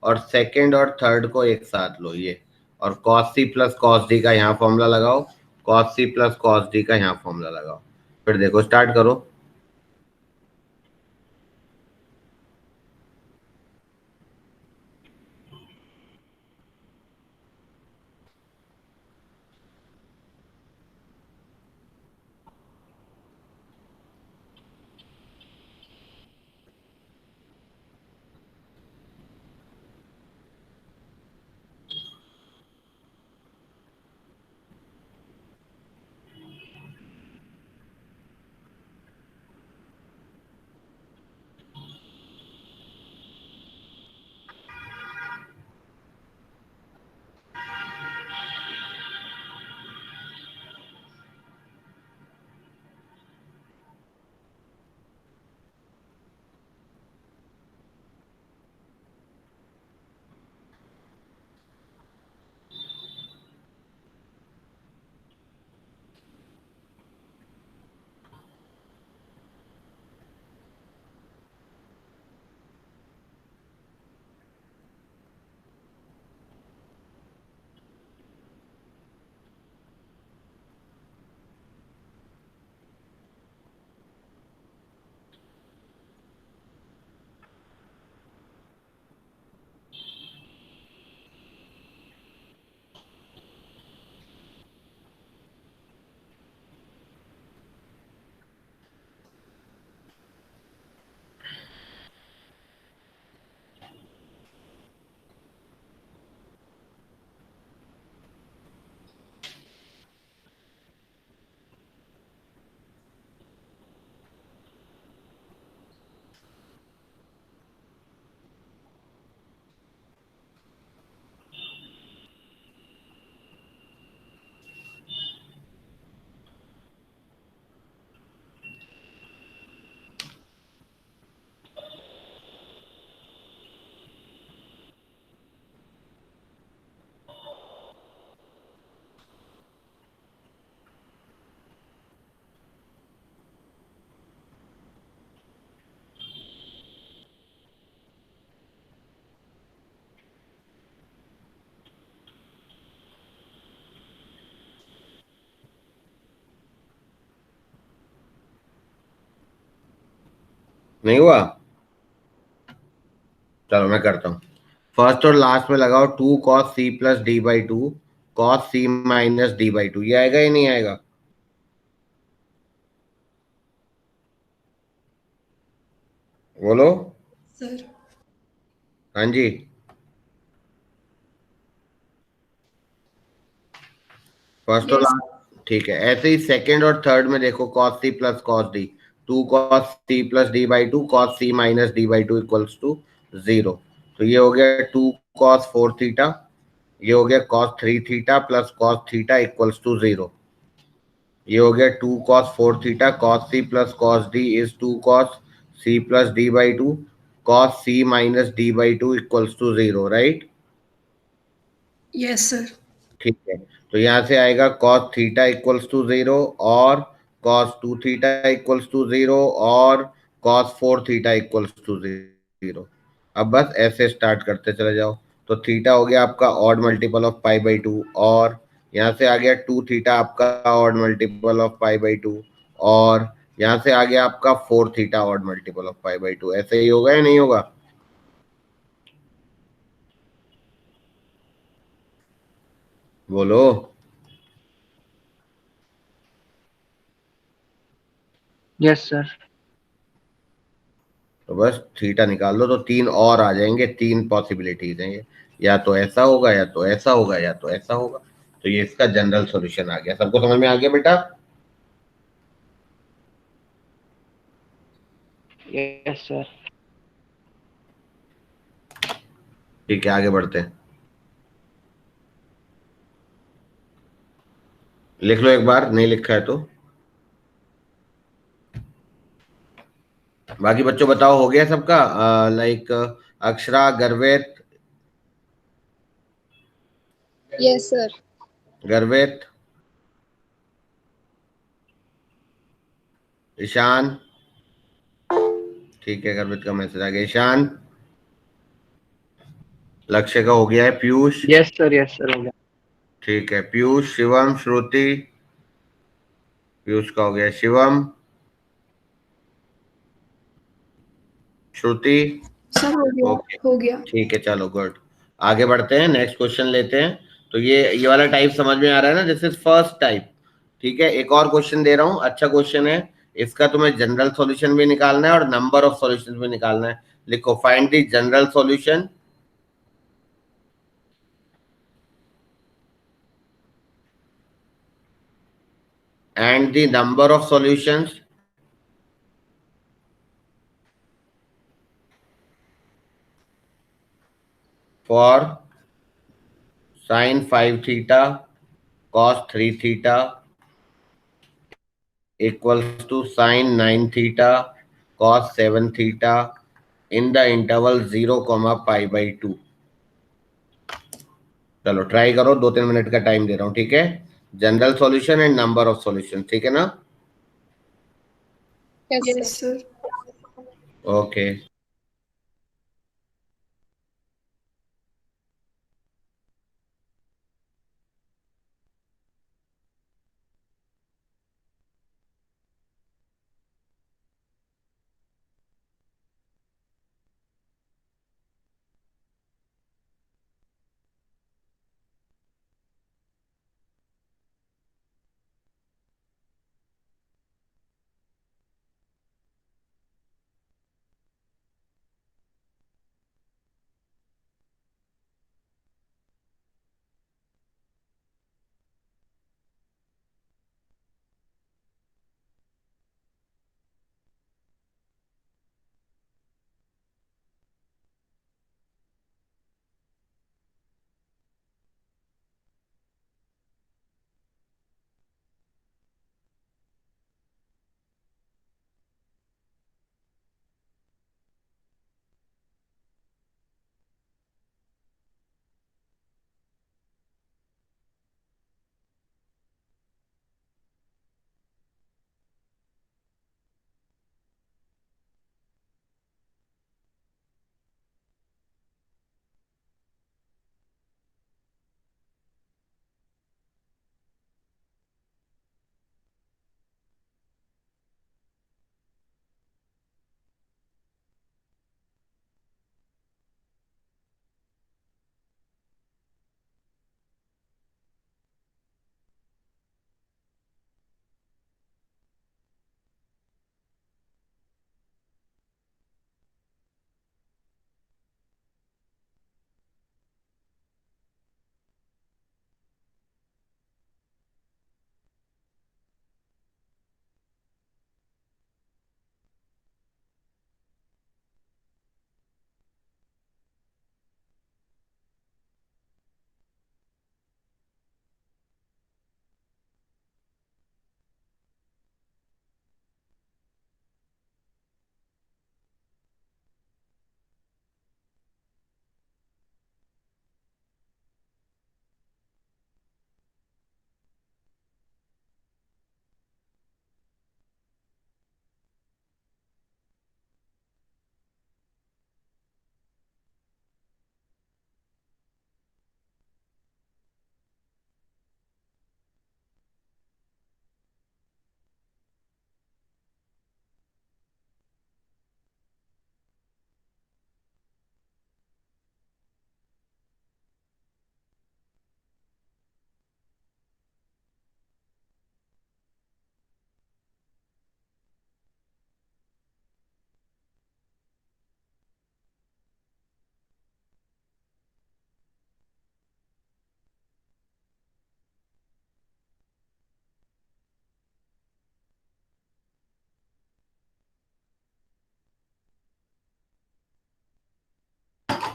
और सेकंड और थर्ड को एक साथ लो, ये, और cos c plus cos d का यहाँ फॉर्मूला लगाओ, cos c plus cos d का यहाँ फॉर्मूला लगाओ, फिर देखो स्टार्ट करो। नहीं हुआ? चलो मैं करता हूँ। फर्स्ट और लास्ट में लगाओ 2 cos c + d/2 cos c - d/2। ये आएगा या नहीं आएगा? बोलो। सर। हाँ जी। फर्स्ट और यस। लास्ट ठीक है। ऐसे ही सेकंड और थर्ड में देखो cos c + cos d, 2 cos c + d/2 cos c - d/2 = 0। तो ये हो गया 2 cos 4 थीटा, ये हो गया cos 3 थीटा + cos थीटा = 0। ये हो गया 2 cos 4 theta cos c + cos d is 2 cos c + d/2 cos c - d/2 = 0, right? Yes sir. ठीक है। तो यहाँ से आएगा cos थीटा = 0 और cos 2 थीटा = 0 और cos 4 थीटा = 0। अब बस ऐसे स्टार्ट करते चले जाओ। तो थीटा हो गया आपका ऑड मल्टीपल ऑफ π/2 और यहाँ से आ गया 2 थीटा आपका ऑड मल्टीपल ऑफ π/2 और यहाँ से आ गया आपका 4 थीटा ऑड मल्टीपल ऑफ π/2। ऐसे ही होगा या नहीं होगा? बोलो। Yes sir. तो बस थीटा निकाल लो तो 3 और आ जाएंगे, 3 पॉसिबिलिटीज हैं ये। या तो ऐसा होगा, या तो ऐसा होगा, या तो ऐसा होगा। तो ये इसका जनरल सॉल्यूशन आ गया। सबको समझ में आ गया बेटा? Yes sir. ठीक है, आगे बढ़ते हैं। लिख लो एक बार, नहीं लिखा है तो। बाकी बच्चों बताओ, हो गया सबका? Like Akshara, Garvit, yes sir. Garvit, Ishaan. ठीक है, गर्वेत का मैसेज आ गया। ईशान, लक्ष्य का हो गया है। पीयूष, यस सर हो गया। ठीक है। पीयूष, शिवम, श्रुति, पीयूष का हो गया। शिवम, श्रुति, सर हो गया। ओके, हो गया। ठीक है, चलो गुड। आगे बढ़ते हैं, नेक्स्ट क्वेश्चन लेते हैं। तो ये वाला टाइप समझ में आ रहा है ना? This is first type. ठीक है, एक और क्वेश्चन दे रहा हूं, अच्छा क्वेश्चन है। इसका तुम्हें जनरल सॉल्यूशन भी निकालना है और नंबर ऑफ सॉल्यूशंस भी निकालना है। लिखो, find the general solution and the number of solutions for sin 5 theta cos 3 theta equals to sin 9 theta cos 7 theta in the interval 0, π/2। चलो ट्राई करो, 2-3 मिनट का टाइम दे रहा हूं, ठीक है? General solution and number of solution, ठीक है ना? Yes yes sir. Sir. Okay.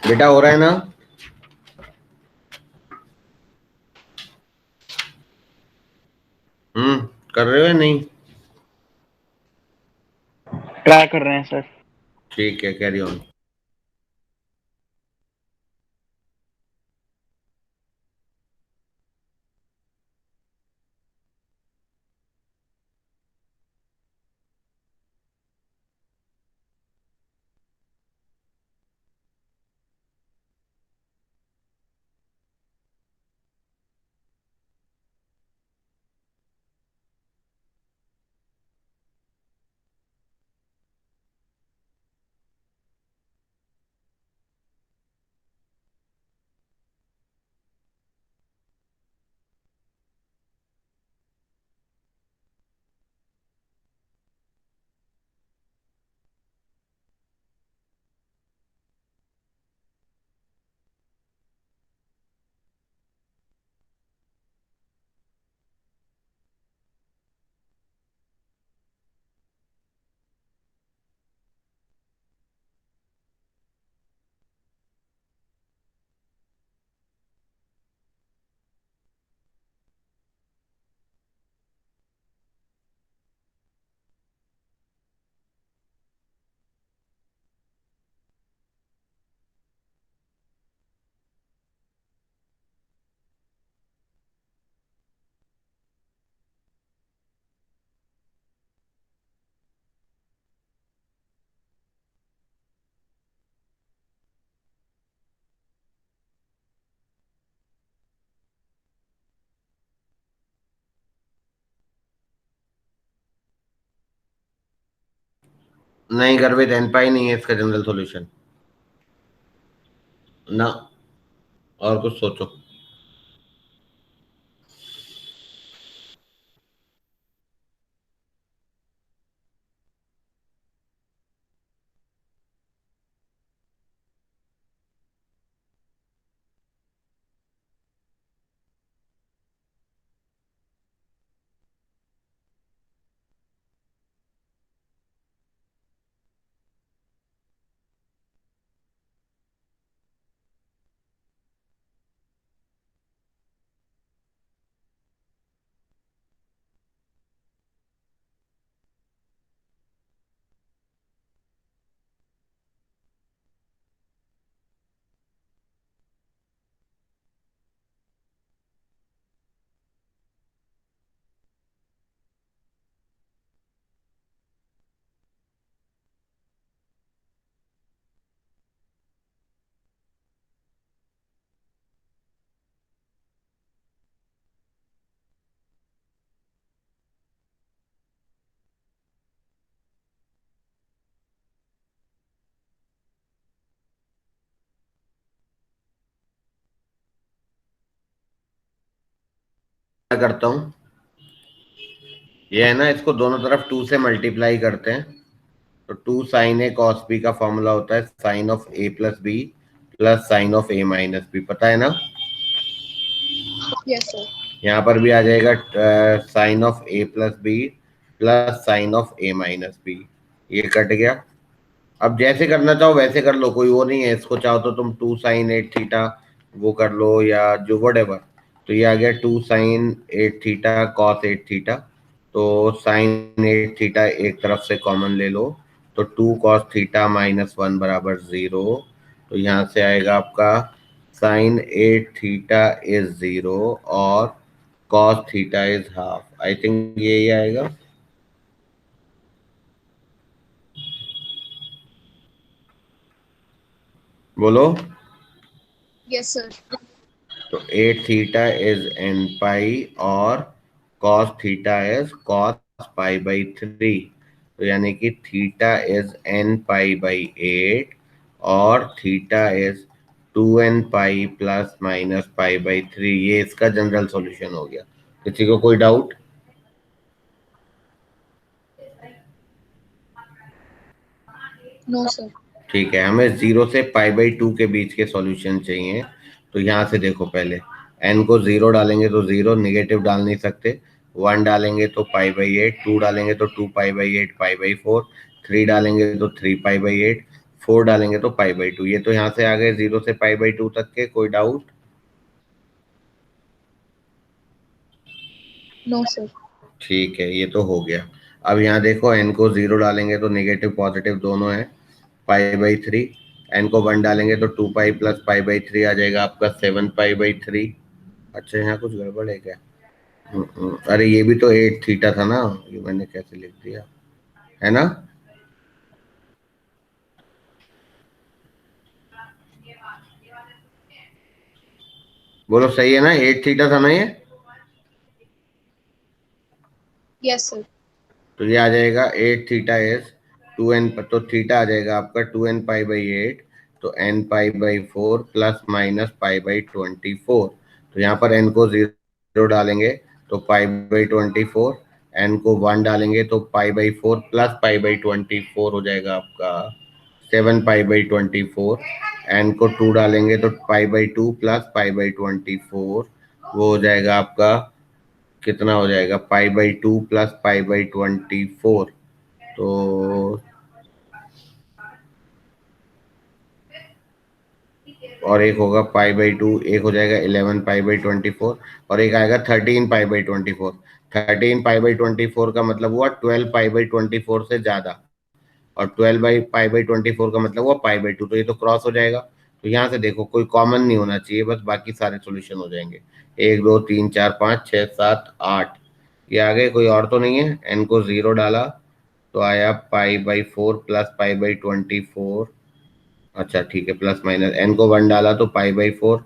बेटा हो रहा है ना? कर रहे हो या नहीं? ट्राई कर रहे हैं सर। ठीक है, कैरी ऑन। नहीं गर्वित, एन पाई नहीं है इसका जनरल सॉल्यूशन ना। और कुछ सोचो। मैं करता हूं, ये है ना, इसको दोनों तरफ 2 से मल्टीप्लाई करते हैं। तो 2 साइन ए कॉस बी का फॉर्मूला होता है sine of A plus B plus sine of A minus B, पता है ना? Yes, sir. यहाँ पर भी आ जाएगा sine of A plus B plus sine of A minus B. ये कट गया। अब जैसे करना चाहो वैसे कर लो, कोई वो नहीं है। इसको चाहो तो तुम 2 साइन 8 थीटा वो कर लो, या जो वट। तो ये आ गया 2 साइन 8 थीटा कॉस 8 थीटा। तो साइन 8 थीटा एक तरफ से कॉमन ले लो, तो 2 कॉस थीटा माइनस 1 बराबर 0। तो यहाँ से आएगा आपका साइन 8 थीटा इज 0 और cos theta is half. I think यही आएगा। बोलो। Yes, sir. तो 8 थीटा इज एन पाई और cos theta is cos pi by 3। तो यानी कि theta is n pi by 8 और theta is 2n pi plus minus pi by 3। ये इसका जनरल सॉल्यूशन हो गया। किसी को कोई डाउट? No, sir. ठीक है, हमें 0 से पाई बाई 2 के बीच के सॉल्यूशन चाहिए। तो यहाँ से देखो, पहले n को 0 डालेंगे तो 0, निगेटिव डाल नहीं सकते। 1 डालेंगे तो पाई बाई 8, 2 डालेंगे तो 2 पाई बाई 8 पाई बाई 4, 3 डालेंगे तो 3 पाई बाई 8, 4 डालेंगे तो π/2। ये तो यहाँ से आ गए 0 से π/2 तक के, कोई डाउट? No sir. ठीक है, ये तो हो गया। अब यहाँ देखो n को 0 डालेंगे तो नेगेटिव पॉजिटिव दोनों है, π/3। n को 1 डालेंगे तो 2π प्लस π/3 आ जाएगा आपका 7π/3। अच्छा, यहाँ कुछ गड़बड़ है क्या? अरे ये भी तो 8 थीटा था ना, ये मैंने कैसे लिख दिया, है ना? बोलो सही है ना, 8 थीटा था ना ये? Yes sir. तो ये आ जाएगा 8 थीटा इज 2n, तो थीटा आ जाएगा आपका 2n π/8, तो n π/4 प्लस माइनस π/24। तो यहाँ पर n को 0 डालेंगे तो π/24, n को 1 डालेंगे तो π/4 प्लस π/24 हो जाएगा आपका 7π/24। n को 2 डालेंगे तो π/2 प्लस π/24 वो हो जाएगा आपका, कितना हो जाएगा, π/2 प्लस π/24। तो और एक होगा π/2, एक हो जाएगा 11π/24 और एक आएगा 13π/24। 13π/24 का मतलब हुआ 12π/24 से ज्यादा, और 12π/24 का मतलब हुआ π/2, तो ये तो क्रॉस हो जाएगा। तो यहाँ से देखो कोई कॉमन नहीं होना चाहिए, बस बाकी सारे सॉल्यूशन हो जाएंगे। 1 2 3 4 5 6 7 8 ये आ गए, कोई और तो नहीं है। n को 0 डाला तो आया π/4 प्लस π/24। अच्छा ठीक है, प्लस माइनस, n को 1 डाला तो π/4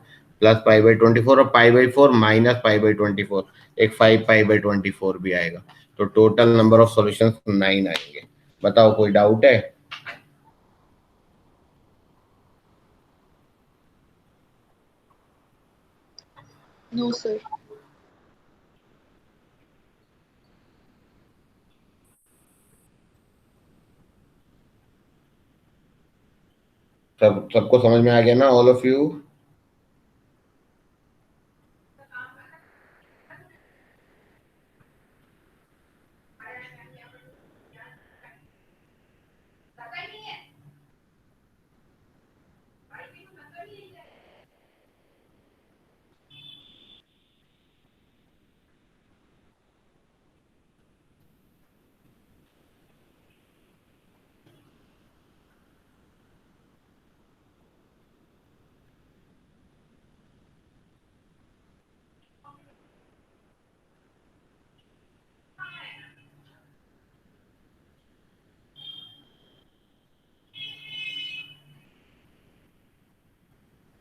प्लस π/24 और π/4 माइनस π/24, एक 5π/24 भी आएगा। तो टोटल नंबर ऑफ सॉल्यूशंस 9 आएंगे। बताओ कोई डाउट है? No sir. सबको समझ में आ गया ना, ऑल ऑफ यू?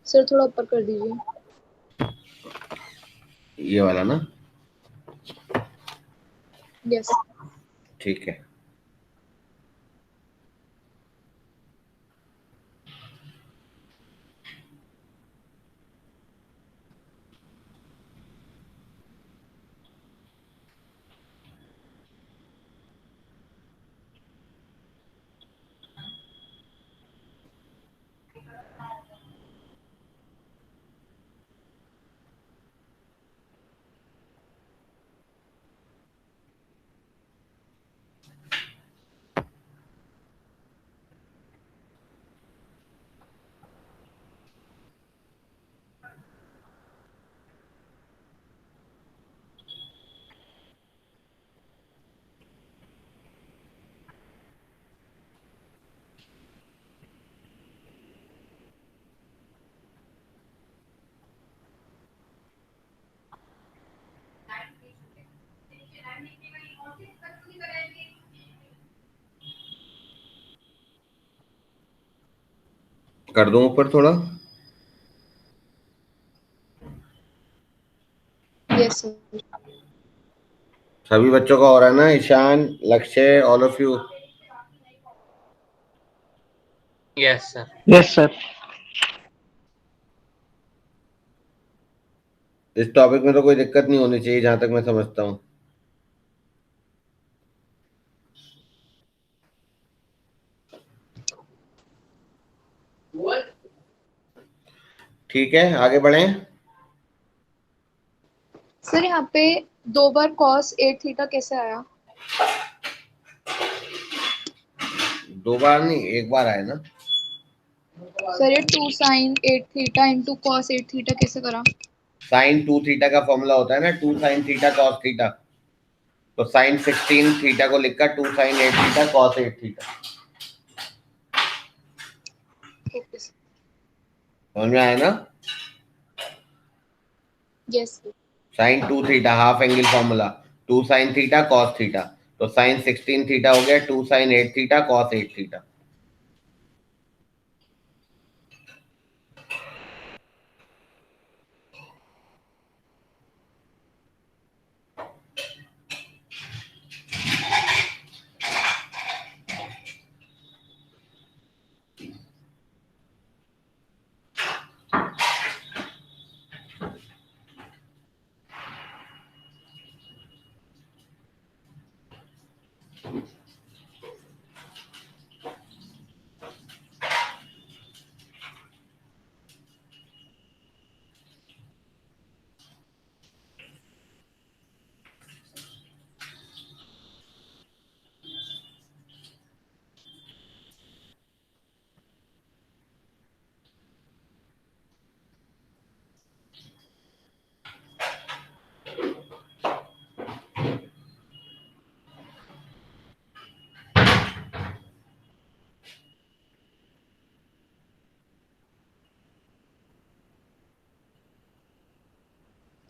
सर थोड़ा ऊपर कर दीजिए। ये वाला ना? यस। ठीक है। कर दूं ऊपर थोड़ा? Yes sir. सभी बच्चों का हो रहा है ना? ईशान, लक्ष्य, all of you? Yes sir. Yes sir. इस टॉपिक में तो कोई दिक्कत नहीं होनी चाहिए जहां तक मैं समझता हूँ। ठीक है, आगे बढ़ें। सर यहाँ पे 2 बार cos 8 थीटा कैसे आया? 2 बार नहीं, 1 बार आए ना। सर ये 2 sin 8 theta into cos 8 theta कैसे करा? साइन 2 थीटा का फॉर्मूला होता है ना 2 sin थीटा cos थीटा, तो साइन 16 थीटा को लिखकर 2 sin 8 theta cos 8 theta. Okay sir. समझ में आया ना? Yes sir. Sine 2 theta half angle formula 2 sin theta cos theta, तो साइन 16 थीटा हो गया 2 sin 8 theta cos 8 theta.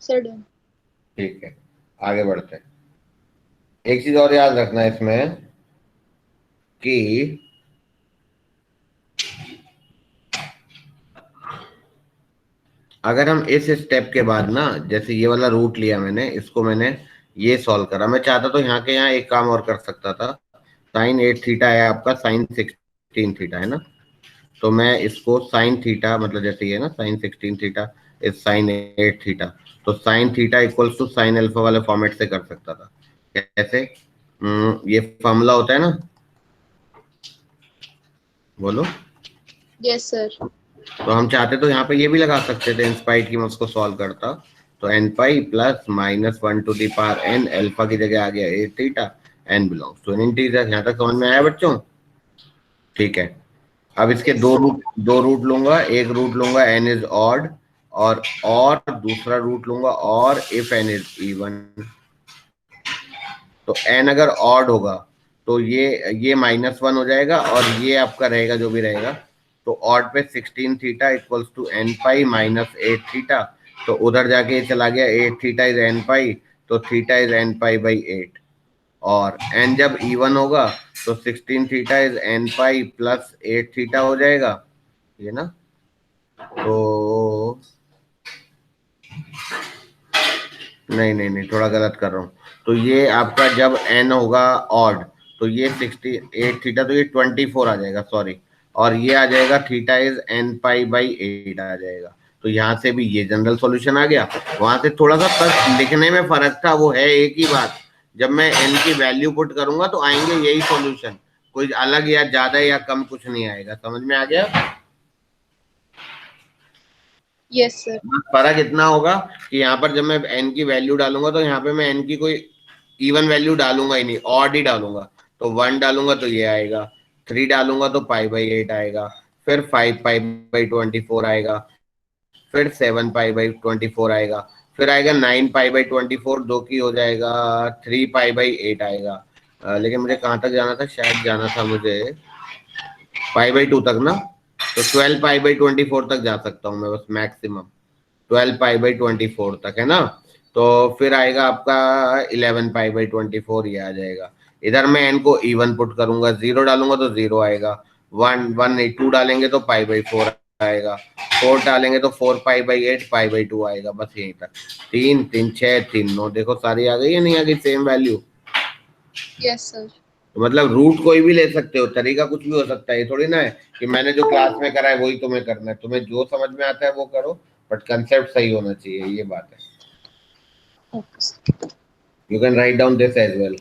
Sir done. ठीक है, आगे बढ़ते हैं। एक चीज और याद रखना है इसमें कि अगर हम इस स्टेप के बाद ना, जैसे ये वाला रूट लिया मैंने, इसको मैंने ये सॉल्व करा, मैं चाहता तो यहाँ के यहाँ एक काम और कर सकता था। साइन 8 थीटा है आपका, साइन 16 थीटा है ना, तो मैं इसको साइन थीटा, मतलब जैसे ये ना साइन 16 थीटा इस साइन 8 थीटा, तो sine theta equals to sine alpha वाले फॉर्मेट से कर सकता था। कैसे? ये फॉर्मूला होता है ना, बोलो। Yes sir. तो हम चाहते तो यहाँ पे ये भी लगा सकते थे, इंस्पाइट की मैं उसको सॉल्व करता, तो n pi plus minus 1 to the power n, alpha की जगह आ गया a theta, n belongs to an integer. यहाँ तक समझ में आया बच्चों? ठीक है, अब इसके दो रूट लूंगा, एक रूट लूंगा एन इज ऑड, और दूसरा रूट लूंगा और इफ एन इज इवन। तो एन अगर ऑड होगा तो ये -1 हो जाएगा, और ये आपका रहेगा जो भी रहेगा। तो ऑड पे 16 theta equals to n pi minus 8 theta, तो उधर जाके ये चला गया 8 थीटा इज एन पाई, तो theta is n pi by 8, और एन जब इवन होगा तो 16 theta is n pi plus 8 theta हो जाएगा, ये ना। तो नहीं, थोड़ा गलत कर रहा हूँ। तो ये आपका जब n होगा ऑड, तो ये 68 थीटा, तो ये 24 आ जाएगा, सॉरी, और ये आ जाएगा theta is n pi by 8 आ जाएगा। तो यहाँ से भी ये जनरल सॉल्यूशन आ गया। वहां से थोड़ा सा बस लिखने में फर्क था, वो है एक ही बात, जब मैं n की वैल्यू पुट करूंगा तो आएंगे यही सॉल्यूशन, कोई अलग या ज्यादा या कम कुछ नहीं आएगा। समझ में आ गया? Yes sir. फर्क इतना होगा कि यहाँ पर जब मैं n की वैल्यू डालूंगा तो यहाँ पे मैं n की कोई इवन वैल्यू डालूंगा ही नहीं, ऑड ही डालूंगा। तो 1 डालूंगा तो ये आएगा, 3 डालूंगा तो पाई बाई 8 आएगा, फिर 5 पाई बाई 24 आएगा, फिर 7 पाई बाई 24 आएगा, फिर आएगा 9 पाई बाई 24, दो की हो जाएगा 3 पाई बाई 8 आएगा। लेकिन मुझे कहाँ तक जाना था? शायद जाना था मुझे पाई बाई 2 तक ना, तो 12 पाई बाई 24 तक जा सकता हूँ मैं बस, मैक्सिमम 12 पाई बाई 24 तक है ना। तो फिर आएगा आपका 11 पाई बाई 24, ये आ जाएगा। इधर मैं एन को इवन पुट करूंगा, 0 डालूंगा तो 0 आएगा, 2 डालेंगे तो पाई बाई 4 आएगा, 4 डालेंगे तो 4 पाई बाई 8 पाई बाई 2 आएगा, बस यहीं तक। 3 3 6 3 9, देखो सारी आ गई या नहीं आ गई सेम वैल्यू? Yes sir. तो मतलब रूट कोई भी ले सकते हो, तरीका कुछ भी हो सकता है, ये थोड़ी ना है कि मैंने जो क्लास में करा है वही तुम्हें करना है, तुम्हें जो समझ में आता है वो करो, बट कंसेप्ट सही होना चाहिए, ये बात है। Okay sir. You can write down this as well.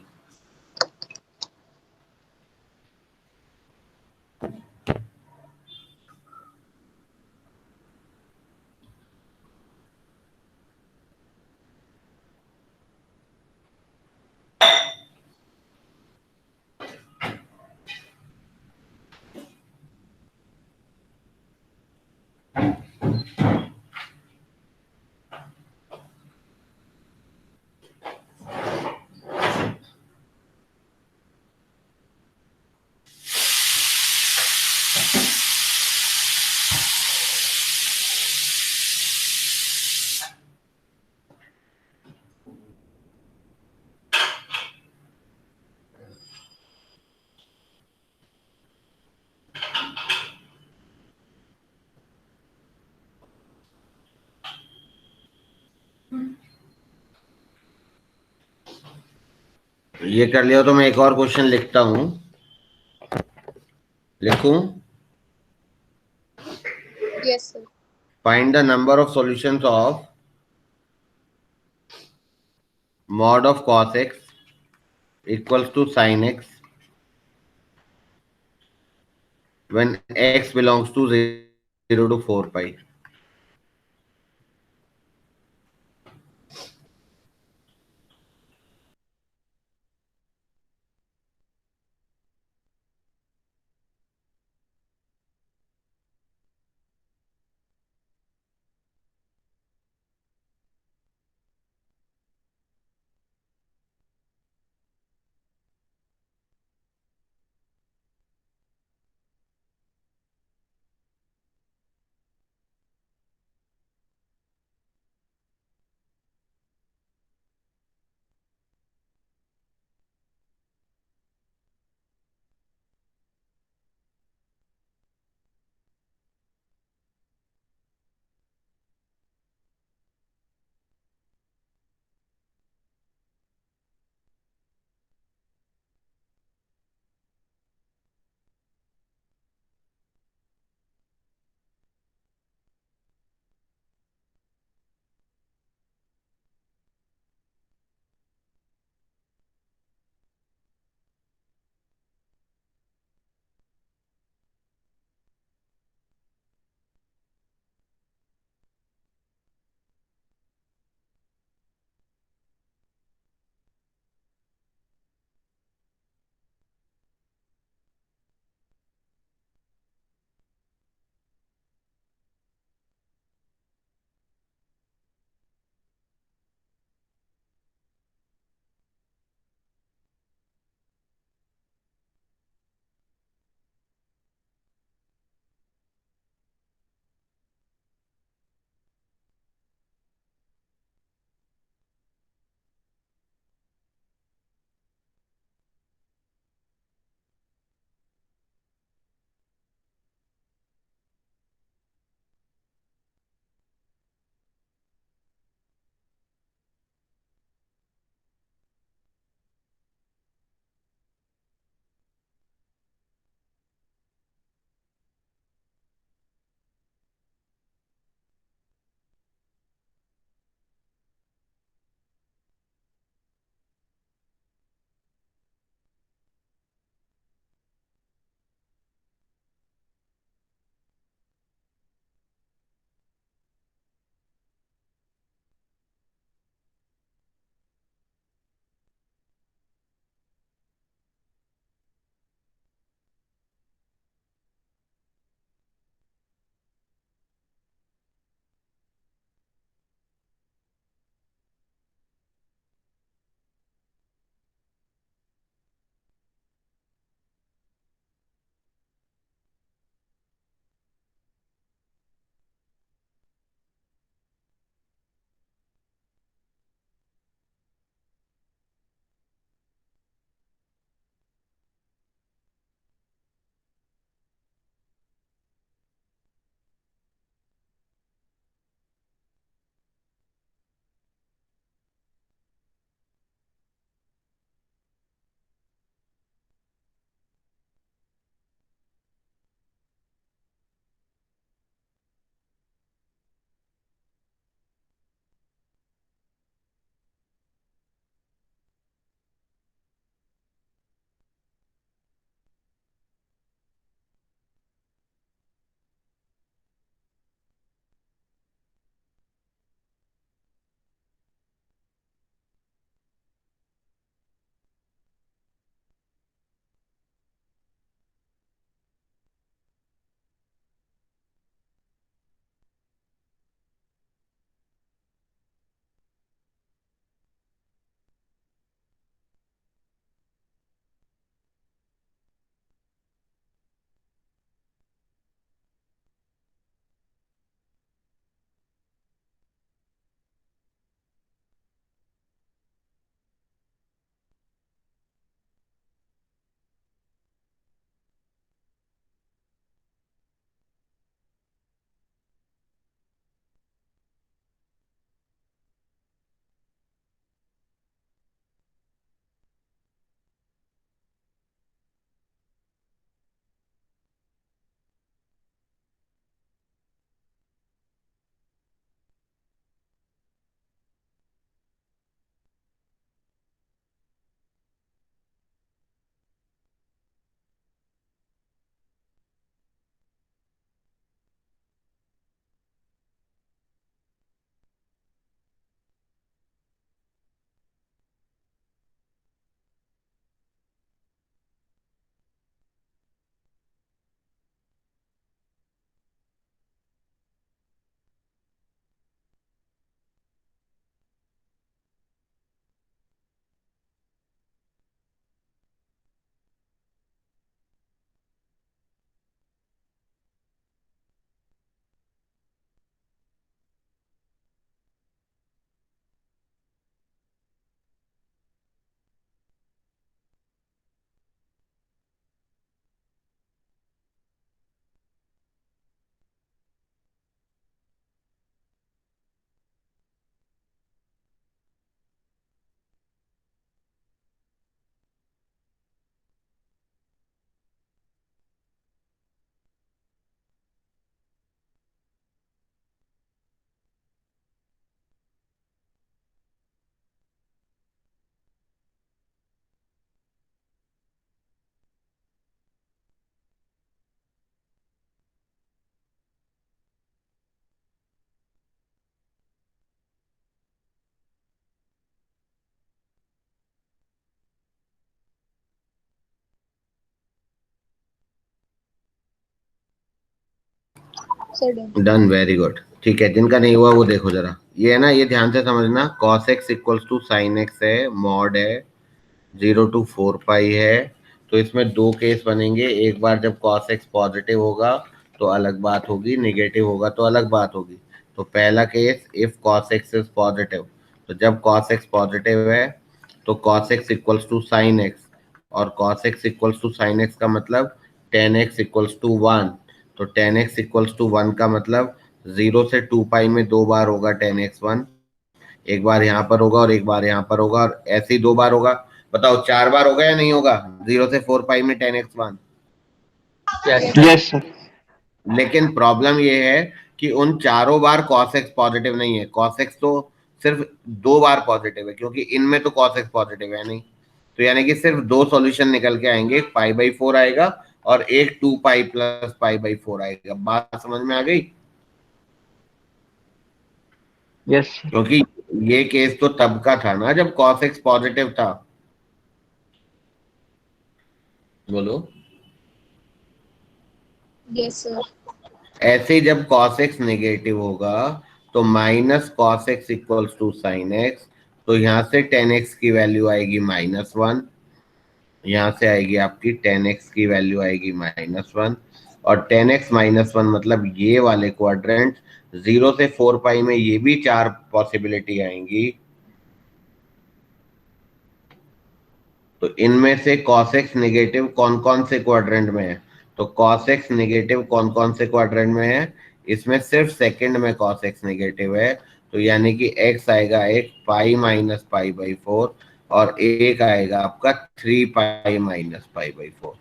ये कर लिया तो मैं एक और क्वेश्चन लिखता हूं, लिखूं? Yes, sir. Find the number of solutions of mod of cos x equals to sin x when x belongs to 0 to 4 pi. Sir done. Done, very good. ठीक है, जिनका नहीं हुआ वो देखो जरा, ये है ना, ये ध्यान से समझना, cos x equals to sine x है, मॉड है 0 to 4 पाई है। तो इसमें दो केस बनेंगे, एक बार जब cos x पॉजिटिव होगा तो अलग बात होगी, नेगेटिव होगा तो अलग बात होगी। तो पहला case, if cos x is positive, तो जब cos x पॉजिटिव है तो cos x equals to sine x, और cos x equals to sine x का मतलब tan x इक्वल्स टू 1। तो tan x इक्वल्स टू 1 का मतलब 0 से 2 पाई में दो बार होगा tan x 1, एक बार यहाँ पर होगा और एक बार यहाँ पर होगा, और ऐसे ही दो बार होगा। बताओ 4 बार होगा या नहीं होगा 0 से 4 पाई में tan x 1? Yes yes sir. लेकिन प्रॉब्लम ये है कि उन चारों बार cos x पॉजिटिव नहीं है, cos x तो सिर्फ दो बार पॉजिटिव है, क्योंकि इनमें तो cos x पॉजिटिव है नहीं। तो यानी कि सिर्फ दो सॉल्यूशन निकल के आएंगे, एक पाई बाई 4 आएगा और एक 2 पाई प्लस पाई बाई 4 आएगा। बात समझ में आ गई? Yes sir. क्योंकि ये केस तो तब का था ना जब cos x पॉजिटिव था। बोलो। Yes sir. ऐसे ही जब cos x नेगेटिव होगा तो minus cos x equals to sine x, तो यहाँ से tan x की वैल्यू आएगी -1, यहाँ से आएगी आपकी tan x की वैल्यू आएगी -1, और tan x -1 मतलब ये वाले क्वाड्रेंट 0 से 4 पाई में ये भी चार पॉसिबिलिटी आएंगी। तो इनमें से cos x नेगेटिव कौन कौन से क्वाड्रेंट में है? तो cos x नेगेटिव कौन कौन से क्वाड्रेंट में है? इसमें सिर्फ सेकंड में cos x नेगेटिव है, तो यानी कि x आएगा एक पाई माइनस पाई बाई 4, और एक आएगा आपका 3 पाई माइनस पाई बाई 4।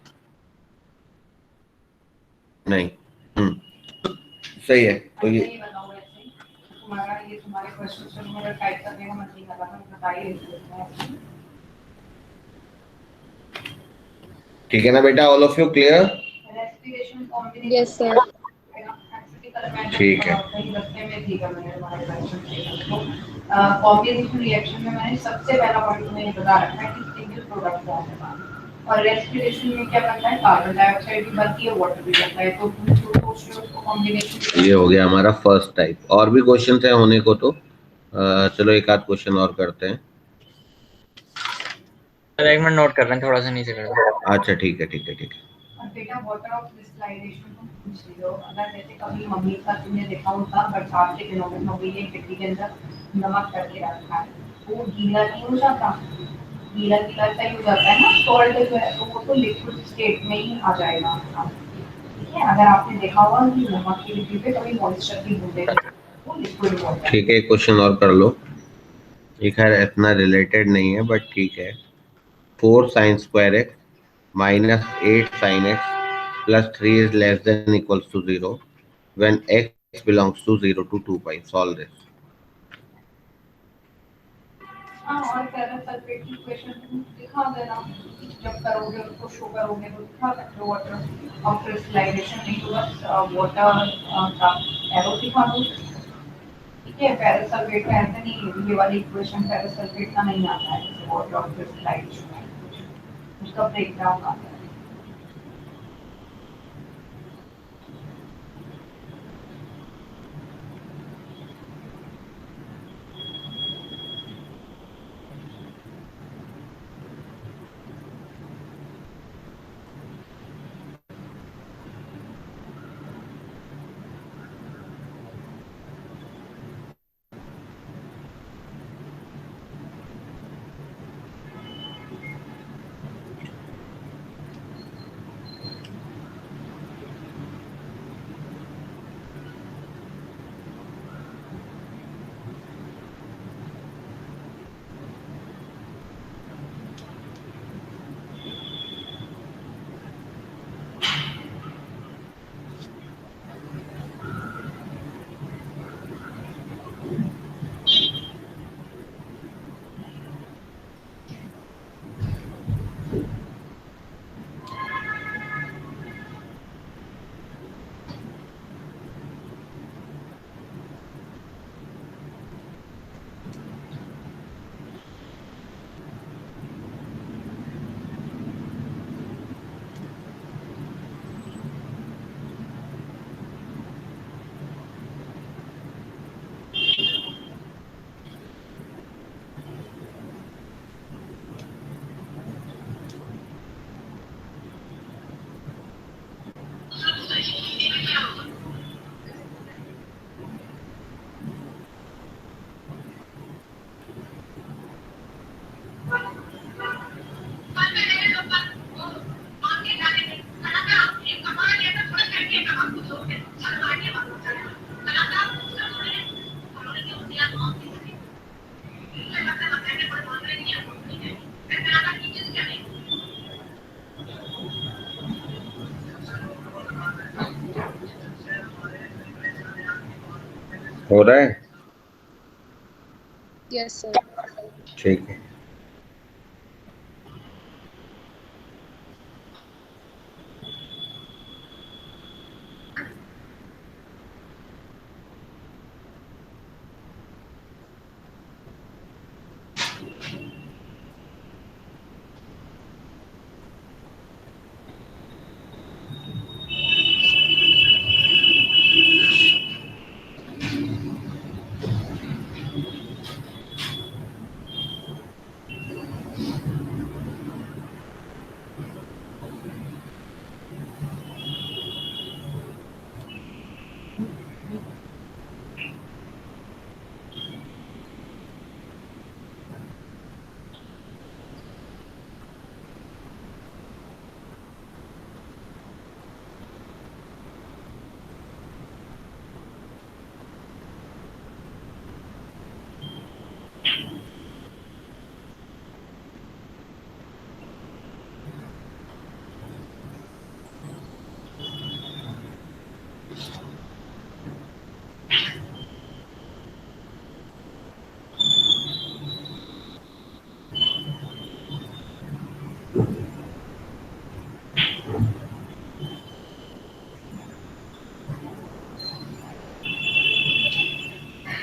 नहीं, सही है। तो ये तुम्हारा ये तुम्हारे क्वेश्चन से मुझे टाइप करने का मन नहीं कर रहा था, बता ही रही थी। ठीक है ना बेटा, all of you clear? Respiration combination. Yes sir. ठीक है। कॉम्बिनेशन रिएक्शन में मैंने सबसे पहला पॉइंट तुम्हें ये बता रखा है कि सिंगल प्रोडक्ट फॉर्म होगा, और रेस्पिरेशन में क्या बनता है, कार्बन डाइऑक्साइड भी बनती है, वाटर भी बनता है। तो तुम जो सोच रहे हो उसको कॉम्बिनेशन। ये हो गया हमारा फर्स्ट टाइप। और भी क्वेश्चन है होने को, तो चलो एक आध क्वेश्चन और करते हैं। सर एक मिनट नोट कर रहे हैं, थोड़ा सा नीचे कर रहे हैं। अच्छा ठीक है, ठीक है, ठीक है। बेटा वाटर ऑफ डिस्टिलेशन तुम पूछ रही हो, अगर जैसे कभी मम्मी का तुमने देखा होगा बरसात के दिनों में मम्मी ने मिट्टी के अंदर नमक करके रखा है, वो गीला नहीं हो जाता, गीला गीला सा हो जाता है ना, सॉल्ट जो है तो वो तो लिक्विड स्टेट में ही आ जाएगा आपका। ठीक है, अगर आपने देखा होगा कि नमक की लिक्विड पे कभी मॉइस्चर की बूंदे वो लिक्विड हो जाए। ठीक है, क्वेश्चन और कर लो। ये खैर इतना रिलेटेड नहीं है बट ठीक है। 4 sin square x minus 8 sin x plus 3 is less than equals to 0 when x belongs to 0 to 2 pi. Solve this. हाँ, और पैरा सल्फेट की इक्वेशन तुम दिखा देना, जब करोगे उसको शो करोगे तो दिखा सकते हो वाटर ऑफ क्रिस्टलाइजेशन नहीं तो बस वाटर का एरो दिखा दो। ठीक है, पैरा सल्फेट का ऐसा नहीं, ये वाली इक्वेशन पैरा सल्फेट का नहीं आता है, जैसे वाटर ऑफ क्रिस्टलाइजेशन है उसका ब्रेकडाउन आता है। हो रहा है? Yes sir. ठीक है।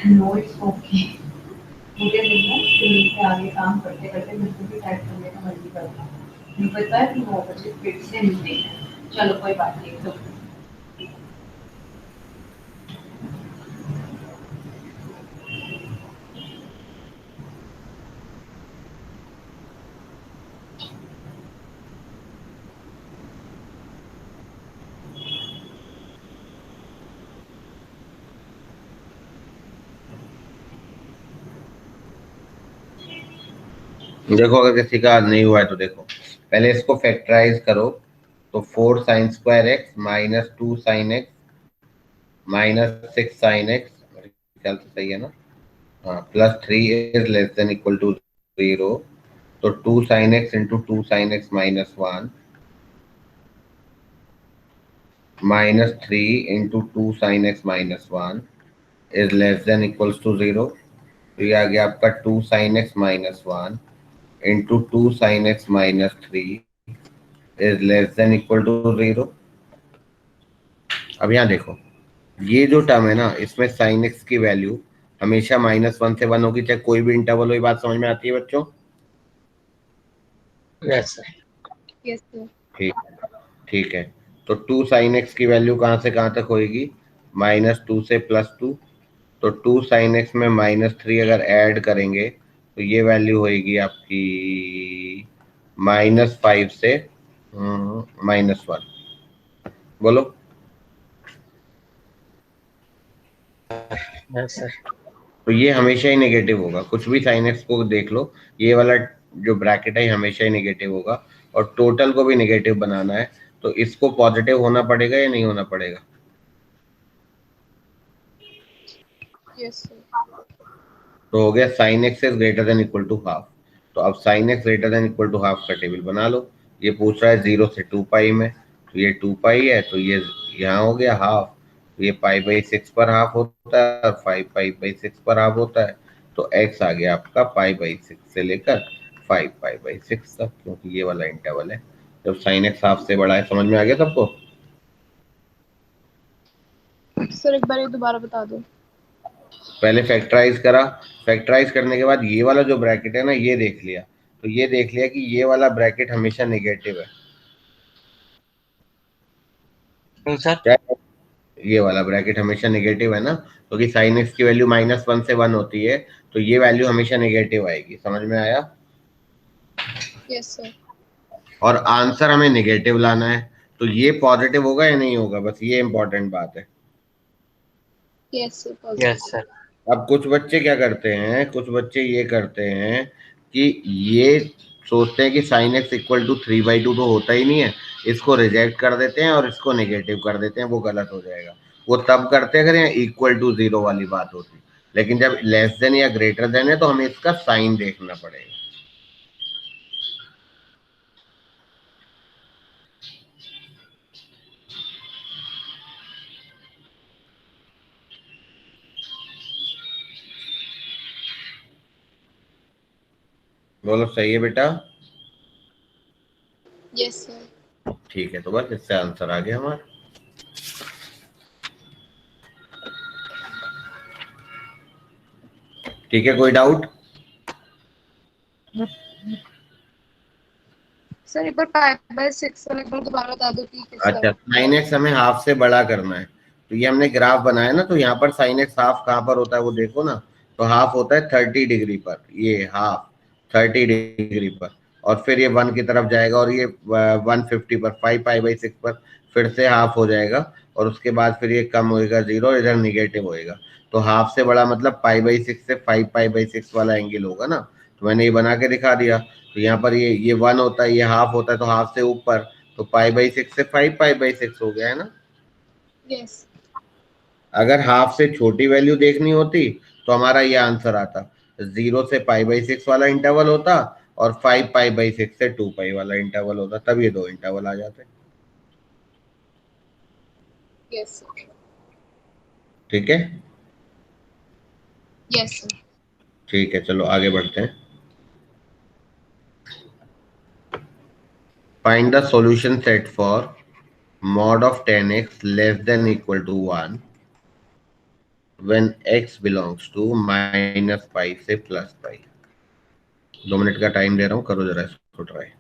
No it's okay. मुझे देखना स्क्रीन पे आगे काम करते करते मुझे भी टाइप करने का मन नहीं करता। मुझे पता है कि 9 बजे फिर से मीटिंग है। चलो कोई बात नहीं तो देखो अगर किसी का नहीं हुआ है तो देखो, पहले इसको फैक्टराइज करो तो 4 sine square x minus 2 sine x minus 6 sine x, ख्याल से सही है ना? हाँ, plus 3 is less than equal to 0। तो 2 sine x into 2 sine x minus 1 minus 3 into 2 sine x minus 1 is less than equals to 0। तो ये आ गया आपका 2 sine x minus 1 into 2 sine x minus 3 is less than equal to 0। अब यहाँ देखो, ये जो टर्म है ना, इसमें साइन एक्स की वैल्यू हमेशा -1 से 1 होगी, चाहे कोई भी इंटरवल हो। ये बात समझ में आती है बच्चों? Yes sir. Yes sir. ठीक, ठीक है। तो 2 साइन एक्स की वैल्यू कहाँ से कहाँ तक होगी? -2 से +2। तो 2 साइन एक्स में -3 अगर ऐड करेंगे तो ये वैल्यू होगी आपकी -5 से -1। बोलो। Yes sir. तो ये हमेशा ही नेगेटिव होगा, कुछ भी साइन एक्स को देख लो, ये वाला जो ब्रैकेट है हमेशा ही नेगेटिव होगा। और टोटल को भी नेगेटिव बनाना है तो इसको पॉजिटिव होना पड़ेगा या नहीं होना पड़ेगा? Yes sir. तो हो गया sine x is greater than equal to half. तो अब sine x greater than equal to half का टेबल बना लो। ये पूछ रहा है 0 से 2 पाई में, तो ये 2 पाई है, तो ये यहाँ हो गया हाफ। तो ये π/6 पर हाफ होता है और 5 π/6 पर हाफ होता है। तो x आ गया आपका π/6 से लेकर 5 π/6 तक, क्योंकि ये वाला इंटरवल है जब साइन एक्स हाफ से बड़ा है। समझ में आ गया सबको? सर एक बार ये दोबारा बता दो। पहले फैक्टराइज करा, फैक्टराइज करने के बाद ये वाला जो ब्रैकेट है ना, ये देख लिया। तो ये देख लिया कि ये वाला ब्रैकेट हमेशा नेगेटिव है। क्यों सर? क्या है? ये वाला ब्रैकेट हमेशा नेगेटिव है ना, क्योंकि साइन एक्स की वैल्यू -1 से 1 होती है, तो ये वैल्यू हमेशा नेगेटिव आएगी। समझ में आया? Yes sir. और आंसर हमें नेगेटिव लाना है, तो ये पॉजिटिव होगा या नहीं होगा, बस ये इंपॉर्टेंट बात है। Yes sir yes positive. Sir. अब कुछ बच्चे क्या करते हैं, कुछ बच्चे ये करते हैं कि ये सोचते हैं कि साइन एक्स इक्वल टू 3/2 तो होता ही नहीं है, इसको रिजेक्ट कर देते हैं और इसको नेगेटिव कर देते हैं। वो गलत हो जाएगा। वो तब करते हैं अगर यहाँ इक्वल टू 0 वाली बात होती, लेकिन जब लेस देन या ग्रेटर देन है तो हमें इसका साइन देखना पड़ेगा। बोलो सही है बेटा। Yes sir. ठीक है, तो बस इससे आंसर आ गया हमारा। ठीक है, कोई डाउट? सर एक बार 5/6 वाला एक बार दोबारा बता दो कि किस अच्छा, तरह। साइन एक्स हमें हाफ से बड़ा करना है, तो ये हमने ग्राफ बनाया ना, तो यहाँ पर साइन एक्स हाफ कहाँ पर होता है वो देखो ना, तो हाफ होता है 30 डिग्री पर, ये हाफ 30 डिग्री पर, और फिर ये 1 की तरफ जाएगा, और ये 150 पर, 5 पाई/6 पर फिर से हाफ हो जाएगा, और उसके बाद फिर ये कम होएगा 0, इधर निगेटिव होएगा। तो हाफ से बड़ा मतलब पाई/6 से 5 पाई/6 वाला एंगल होगा ना, तो मैंने ये बना के दिखा दिया। तो यहाँ पर ये 1 होता है, ये हाफ होता है, तो हाफ से ऊपर, तो पाई/6 से 5 पाई/6 हो गया है ना। यस। अगर हाफ से छोटी वैल्यू देखनी होती तो हमारा ये आंसर आता, 0 से पाई/6 वाला इंटरवल होता, और 5 पाई/6 से 2 पाई वाला इंटरवल होता, तब ये दो इंटरवल आ जाते। Yes sir. ठीक है। Yes sir. ठीक है, चलो आगे बढ़ते हैं। Find the solution set for mod of 10x less than equal to 1 when x belongs to -पाई से +पाई। 2 मिनट का टाइम दे रहा हूँ, करो जरा इसको ट्राई।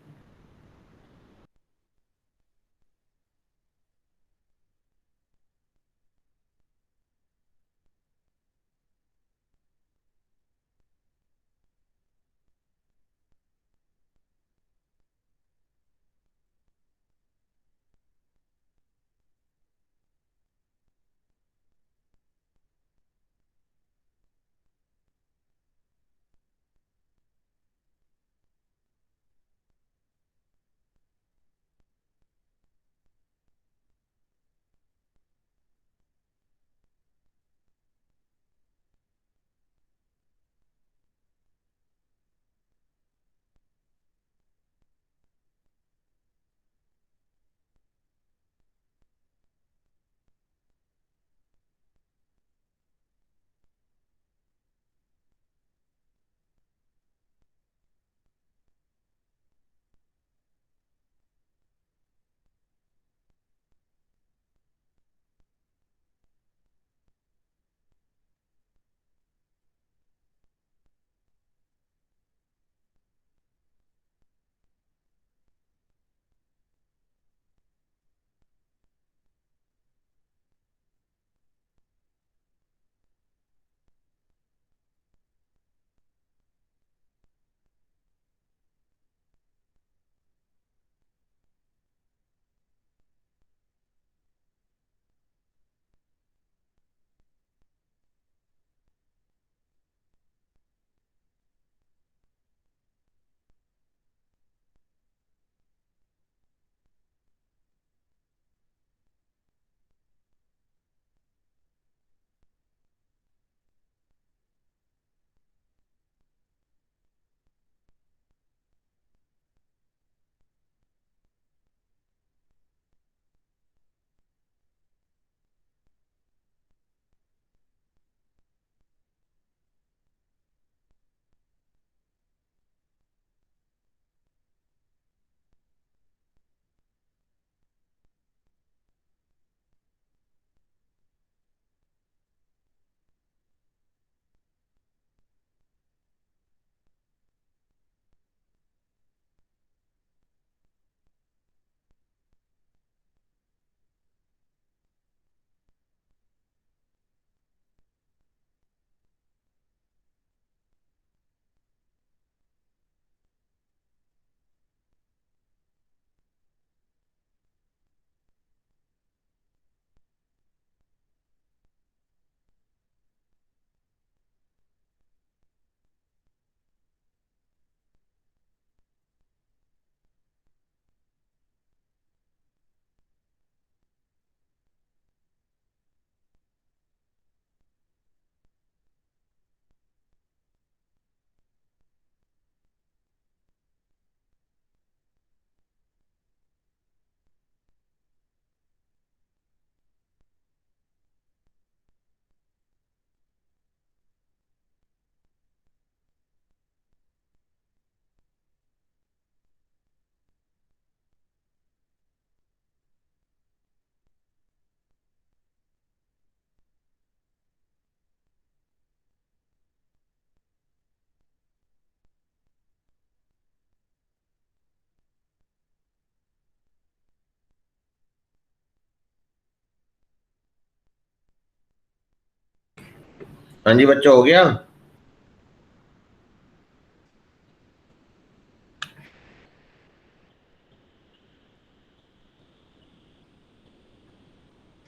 हाँ जी बच्चों, हो गया?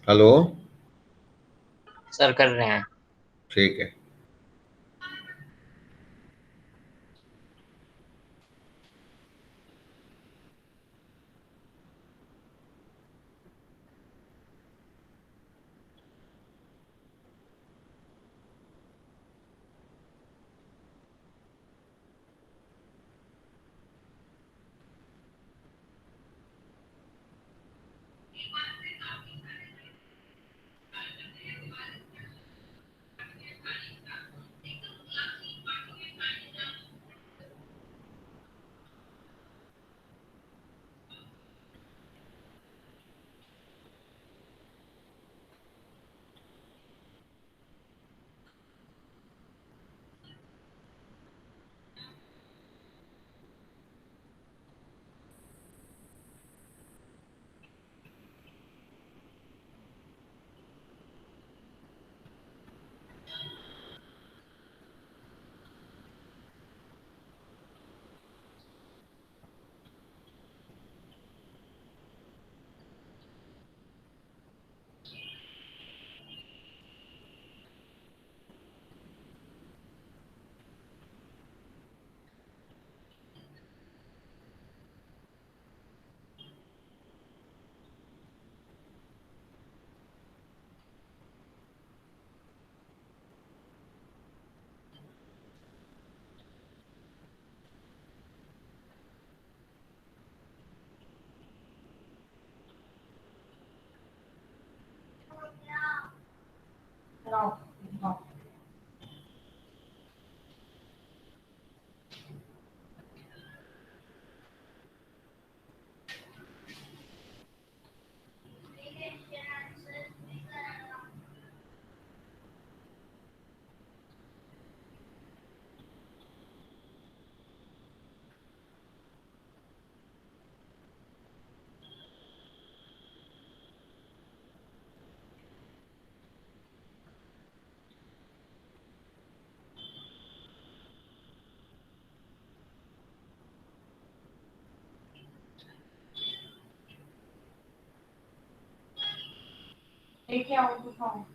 हेलो, सर कर रहे हैं। ठीक है। चलाओ, चलाओ। लेके आओ, दिखाओ।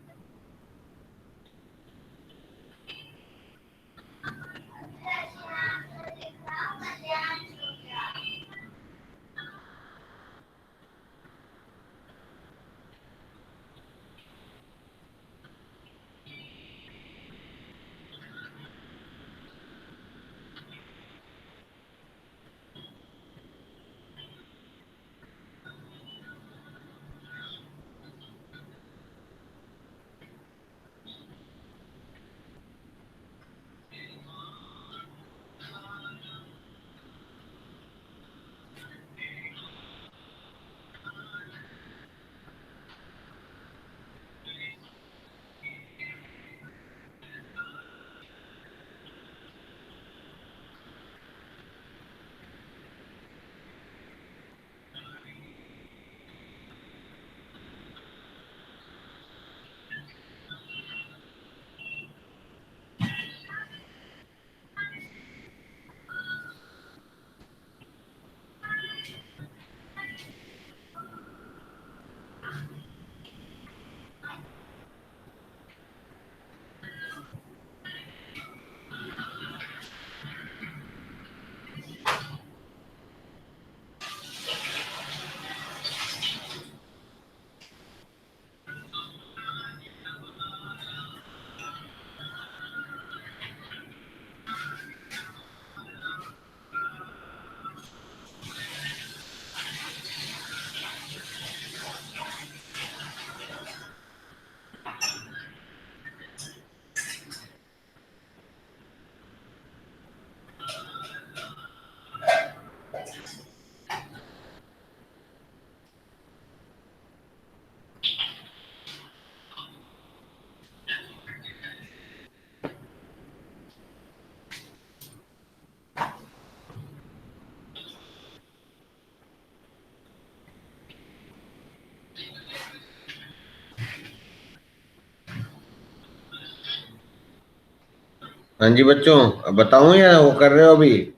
हाँ जी बच्चों, अब बताऊं या वो कर रहे हो अभी?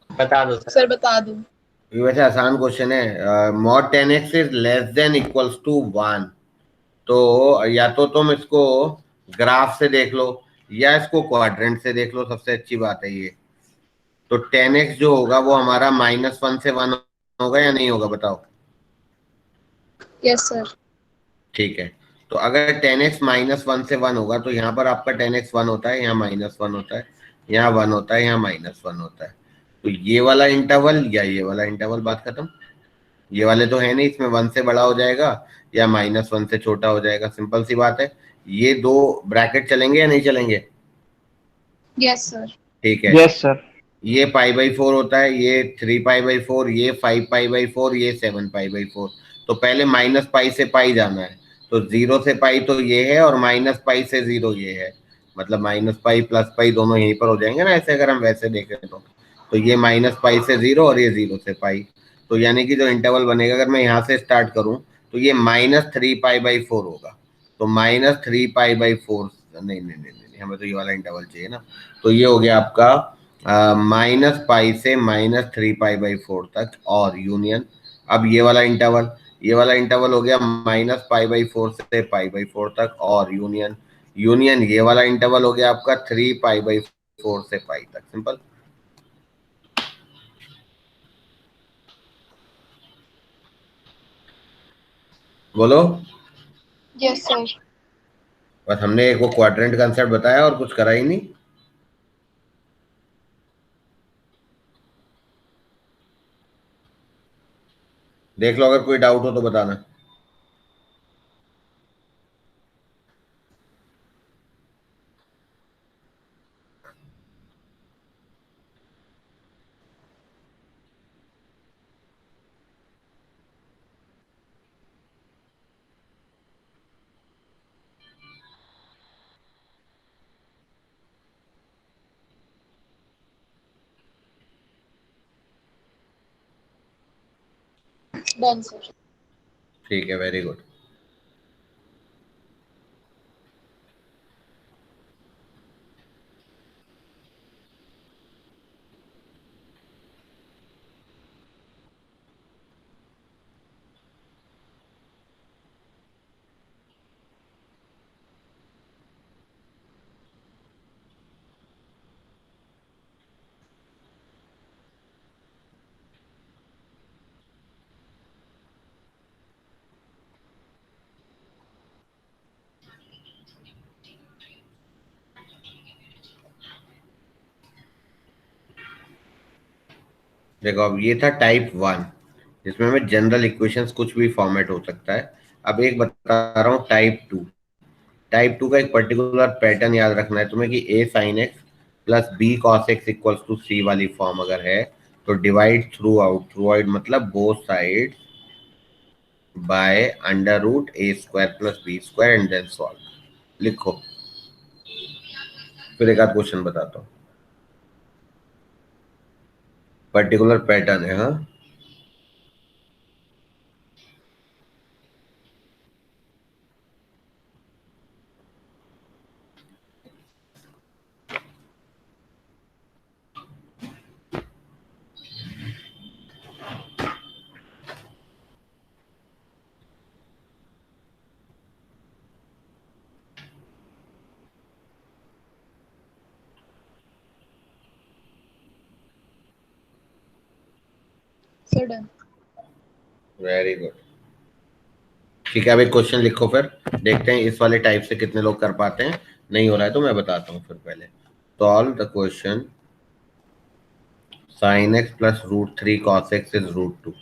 बता दो सर। सर बता दो। ये वैसे आसान क्वेश्चन है। Mod 10x is less than equals to 1। तो या तो तुम इसको ग्राफ से देख लो या इसको क्वाड्रेंट से देख लो, सबसे अच्छी बात है ये। तो 10x जो होगा वो हमारा -1 से 1 होगा या नहीं होगा, बताओ? Yes sir. ठीक है, तो अगर 10x -1 से 1 होगा तो यहाँ पर आपका 10x 1 होता है, यहाँ -1 होता है, यहाँ 1 होता है, यहाँ -1 होता है। तो ये वाला इंटरवल या ये वाला इंटरवल, बात खत्म। ये वाले तो है नहीं, इसमें 1 से बड़ा हो जाएगा या -1 से छोटा हो जाएगा, सिंपल सी बात है। ये दो ब्रैकेट चलेंगे या नहीं चलेंगे? Yes sir. ठीक है, यस सर। ये π/4 होता है, ये 3π/4, ये 5π/4, ये 7π/4। तो पहले -π से π जाना है। तो 0 से π तो ये है और -π से 0 ये है, मतलब -π प्लस π दोनों यहीं पर हो जाएंगे ना, ऐसे अगर हम वैसे देखें तो ये -π से 0 और ये 0 से π। तो यानी कि जो इंटरवल बनेगा, अगर मैं यहाँ से स्टार्ट करूँ तो ये -3π/4 होगा। तो -3π/4, नहीं नहीं नहीं नहीं, हमें तो ये वाला इंटरवल चाहिए ना। तो ये हो गया आपका -π से -3π/4 तक और यूनियन। अब ये वाला इंटरवल हो गया -π/4 से π/4 तक और यूनियन। यूनियन ये वाला इंटरवल हो गया आपका 3π/4 से π तक, सिंपल। बोलो। Yes sir. बस हमने एक वो क्वाड्रेंट कंसेप्ट बताया और कुछ करा ही नहीं। देख लो, अगर कोई डाउट हो तो बताना। Done sir. ठीक है, वेरी गुड। देखो, अब ये था टाइप 1, जिसमें में जनरल इक्वेशंस कुछ भी फॉर्मेट हो सकता है। अब एक बता रहा हूँ टाइप 2। टाइप 2 का एक पर्टिकुलर पैटर्न याद रखना है तुम्हें कि a sin x plus b cos x equals to c वाली फॉर्म अगर है तो डिवाइड थ्रू आउट मतलब both side by √a² plus b² and then solve. लिखो, फिर एक आध क्वेश्चन बताता हूँ। पर्टिकुलर पैटर्न है, हाँ। Sir done. Very good. ठीक है, अब एक क्वेश्चन लिखो, फिर देखते हैं इस वाले टाइप से कितने लोग कर पाते हैं। नहीं हो रहा है तो मैं बताता हूँ फिर। पहले solve the question sin x plus √3 cos x is √2।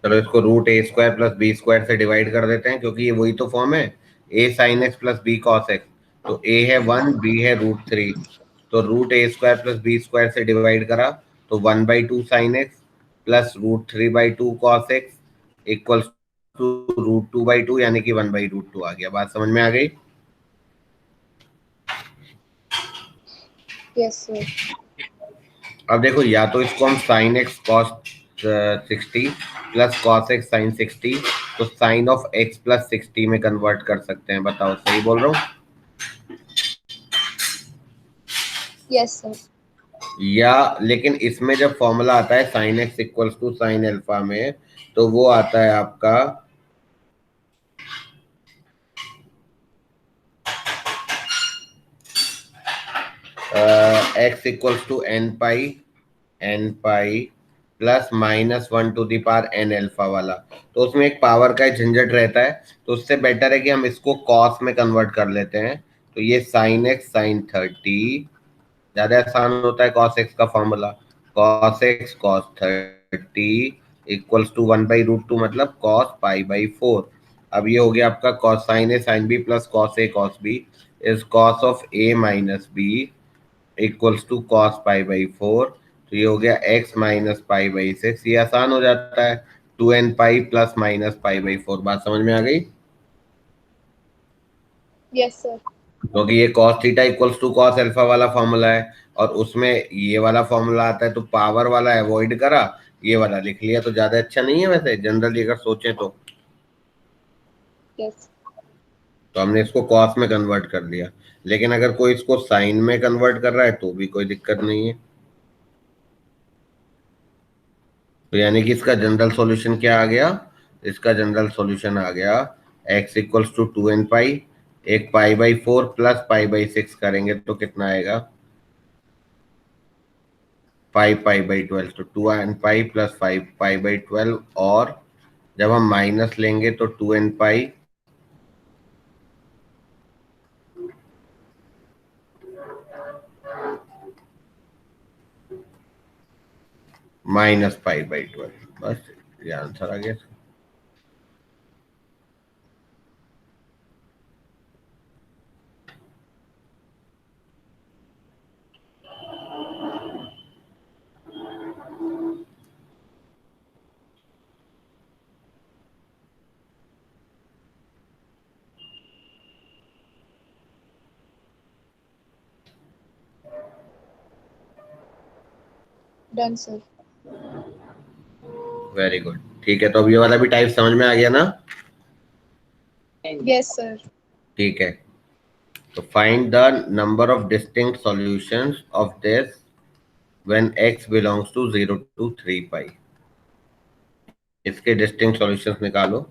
चलो इसको root a square plus b square से डिवाइड कर देते हैं, क्योंकि ये वही तो फॉर्म है, a sine x plus b cos x. तो ए है 1, बी है √3, तो root a square plus b square से डिवाइड करा तो 1/2 sine x plus √3/2 cos x equals to √2/2, यानी कि 1/√2 आ गया। बात समझ में आ गई? Yes sir. अब देखो, या तो इसको हम sine x cos 60 plus cos x sine 60, तो साइन ऑफ एक्स प्लस 60 में कन्वर्ट कर सकते हैं। बताओ सही बोल रहा हूँ? Yes sir. या लेकिन इसमें जब फॉर्मूला आता है sine x equals to sine alpha में, तो वो आता है आपका x equals to n pi plus -1 n अल्फा वाला। तो उसमें एक पावर का झंझट रहता है, तो उससे बेटर है कि हम इसको कॉस में कन्वर्ट कर लेते हैं। तो ये साइन एक्स साइन 30 ज्यादा आसान होता है। कॉस एक्स का formula cos x cos 30 equals to 1/√2, मतलब कॉस π/4। अब ये हो गया आपका cos sine a sine b plus cos a cos b is cos of A minus b equals to cos π/4। तो ये हो गया x माइनस π/6। ये आसान हो जाता है, 2n पाई प्लस माइनस π/4। बात समझ में आ गई? Yes sir. क्योंकि ये cos theta equals to cos alpha वाला फॉर्मूला है, और उसमें ये वाला फॉर्मूला आता है, तो पावर वाला अवॉइड करा, ये वाला लिख लिया, तो ज्यादा अच्छा नहीं है वैसे जनरली अगर सोचें तो। यस। तो हमने इसको cos में कन्वर्ट कर दिया, लेकिन अगर कोई इसको साइन में कन्वर्ट कर रहा है तो भी कोई दिक्कत नहीं है। तो यानी कि इसका जनरल सॉल्यूशन क्या आ गया? इसका जनरल सॉल्यूशन आ गया x इक्वल्स टू 2n पाई, एक π/4 प्लस π/6 करेंगे तो कितना आएगा? 5π/12, तो 2n पाई प्लस 5π/12, और जब हम माइनस लेंगे तो 2n पाई माइनस π/12। बस ये आंसर आ गया। Done sir. वेरी गुड, ठीक है। तो अब ये वाला भी टाइप समझ में आ गया ना? Yes sir. ठीक है, तो find the number of distinct solutions of this when x belongs to 0 to 3 pi. इसके डिस्टिंक्ट सॉल्यूशंस निकालो।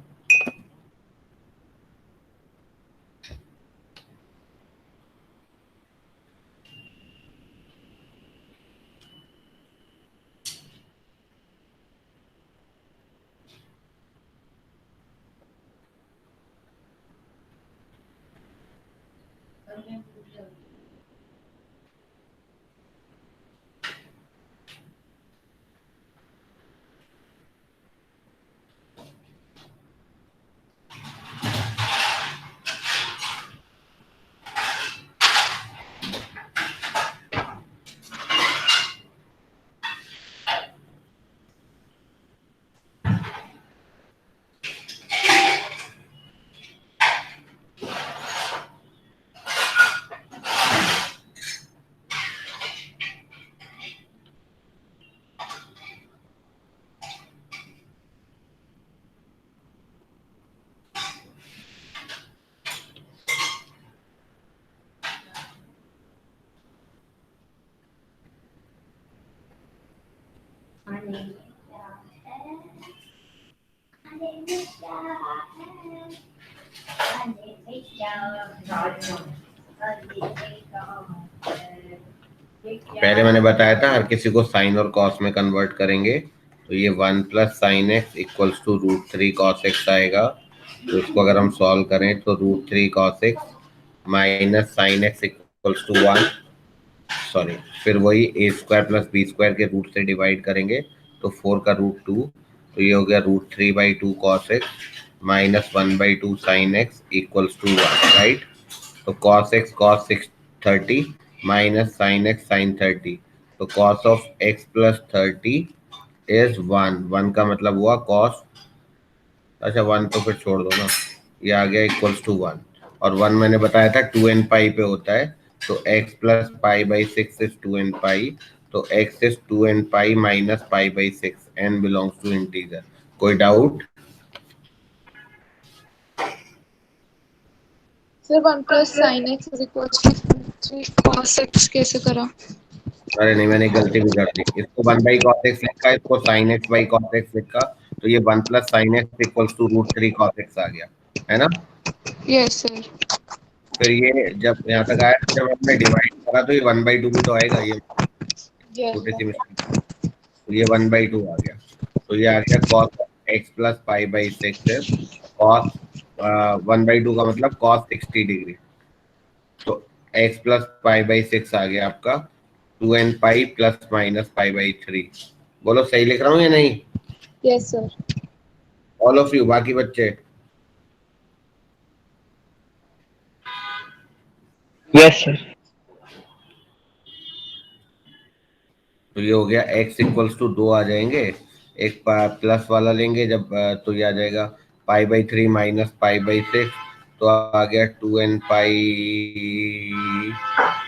पहले मैंने बताया था हर किसी को साइन और कॉस में कन्वर्ट करेंगे, तो ये 1 plus sine x equals to √3 cos x आएगा। तो इसको अगर हम सॉल्व करें तो √3 cos x minus sine x equals to 1, फिर वही a² प्लस b² के रूट से डिवाइड करेंगे तो 4 का √2 तो ये हो गया √3/2 cos x minus 1/2 sin x equals to 1, right. तो cos x cos 30 minus sin x sin 30, तो cos of x plus 30 is 1 का मतलब हुआ cos, अच्छा 1 तो फिर छोड़ दो ना, ये आ गया इक्वल्स टू 1, और 1 मैंने बताया था 2n पाई पे होता है, तो x plus pi by 6 is 2n pi, तो x is 2n pi minus pi by 6, n belongs to integer. कोई doubt? Sir 1 plus sine x is equal to 3 cos x कैसे करा? अरे नहीं, मैंने गलती भी कर दी, इसको 1 बाई cos x लिखा, इसको sin x by cos x लिखा, तो ये 1 प्लस sin x equals to √3 cos x आ गया, है ना। Yes sir. फिर ये जब यहाँ तक आया, तो जब हमने डिवाइड करा तो ये 1/2 भी तो आएगा, ये यस छोटी सी सर। मिस्टेक, तो ये 1/2 आ गया, तो ये आ गया cos x plus pi by 6 है, cos 1/2 का मतलब cos 60 डिग्री, तो x प्लस पाई बाई 6 आ गया आपका 2n pi plus minus pi by 3। बोलो सही लिख रहा हूँ या नहीं? Yes sir. All of you, बाकी बच्चे? Yes, sir. तो ये हो गया x इक्वल्स टू 2 आ जाएंगे, एक प्लस वाला लेंगे जब तो ये आ जाएगा pi by 3 minus pi by 6, तो आ गया 2n pi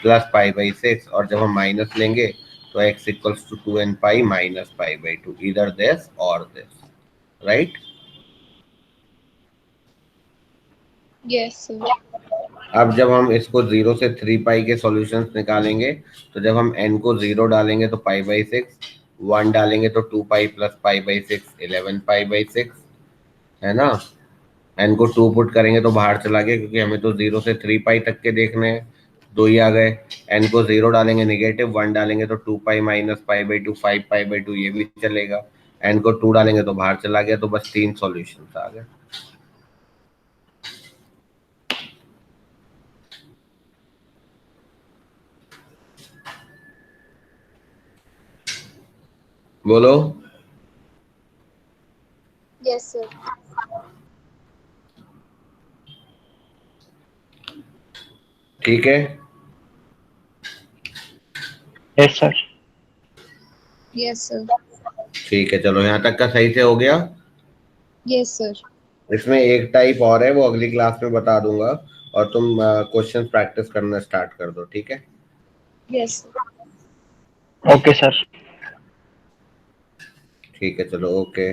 plus pi by 6, और जब हम माइनस लेंगे तो x equals to 2n pi minus pi by 2, इधर दिस और दिस, राइट। Yes sir. अब जब हम इसको 0 से 3 पाई के सॉल्यूशंस निकालेंगे, तो जब हम n को 0 डालेंगे तो पाई बाई 6, 1 डालेंगे तो 2 pi plus pi by 6 11 pi by 6, है ना। n को 2 पुट करेंगे तो बाहर चला गया, क्योंकि हमें तो 0 से 3 पाई तक के देखने हैं, 2 ही आ गए। n को 0 डालेंगे नेगेटिव, 1 डालेंगे तो 2 पाई minus pi by 2 5 pi by 2, ये भी चलेगा। n को 2 डालेंगे तो बाहर चला गया, तो बस 3 सॉल्यूशंस आ गए। बोलो। Yes sir. ठीक है, Yes, sir. Yes sir. ठीक है, चलो यहाँ तक का सही से हो गया। Yes sir. इसमें एक टाइप और है, वो अगली क्लास में बता दूंगा, और तुम क्वेश्चन प्रैक्टिस करना स्टार्ट कर दो, ठीक है। Yes sir. Okay, sir. ठीक है, चलो, okay,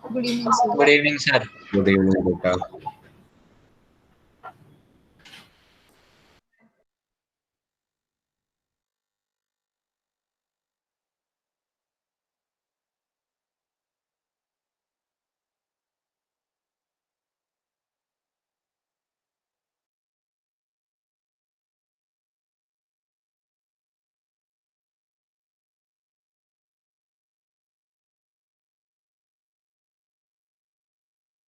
good evening sir. Good evening sir. Good evening बेटा।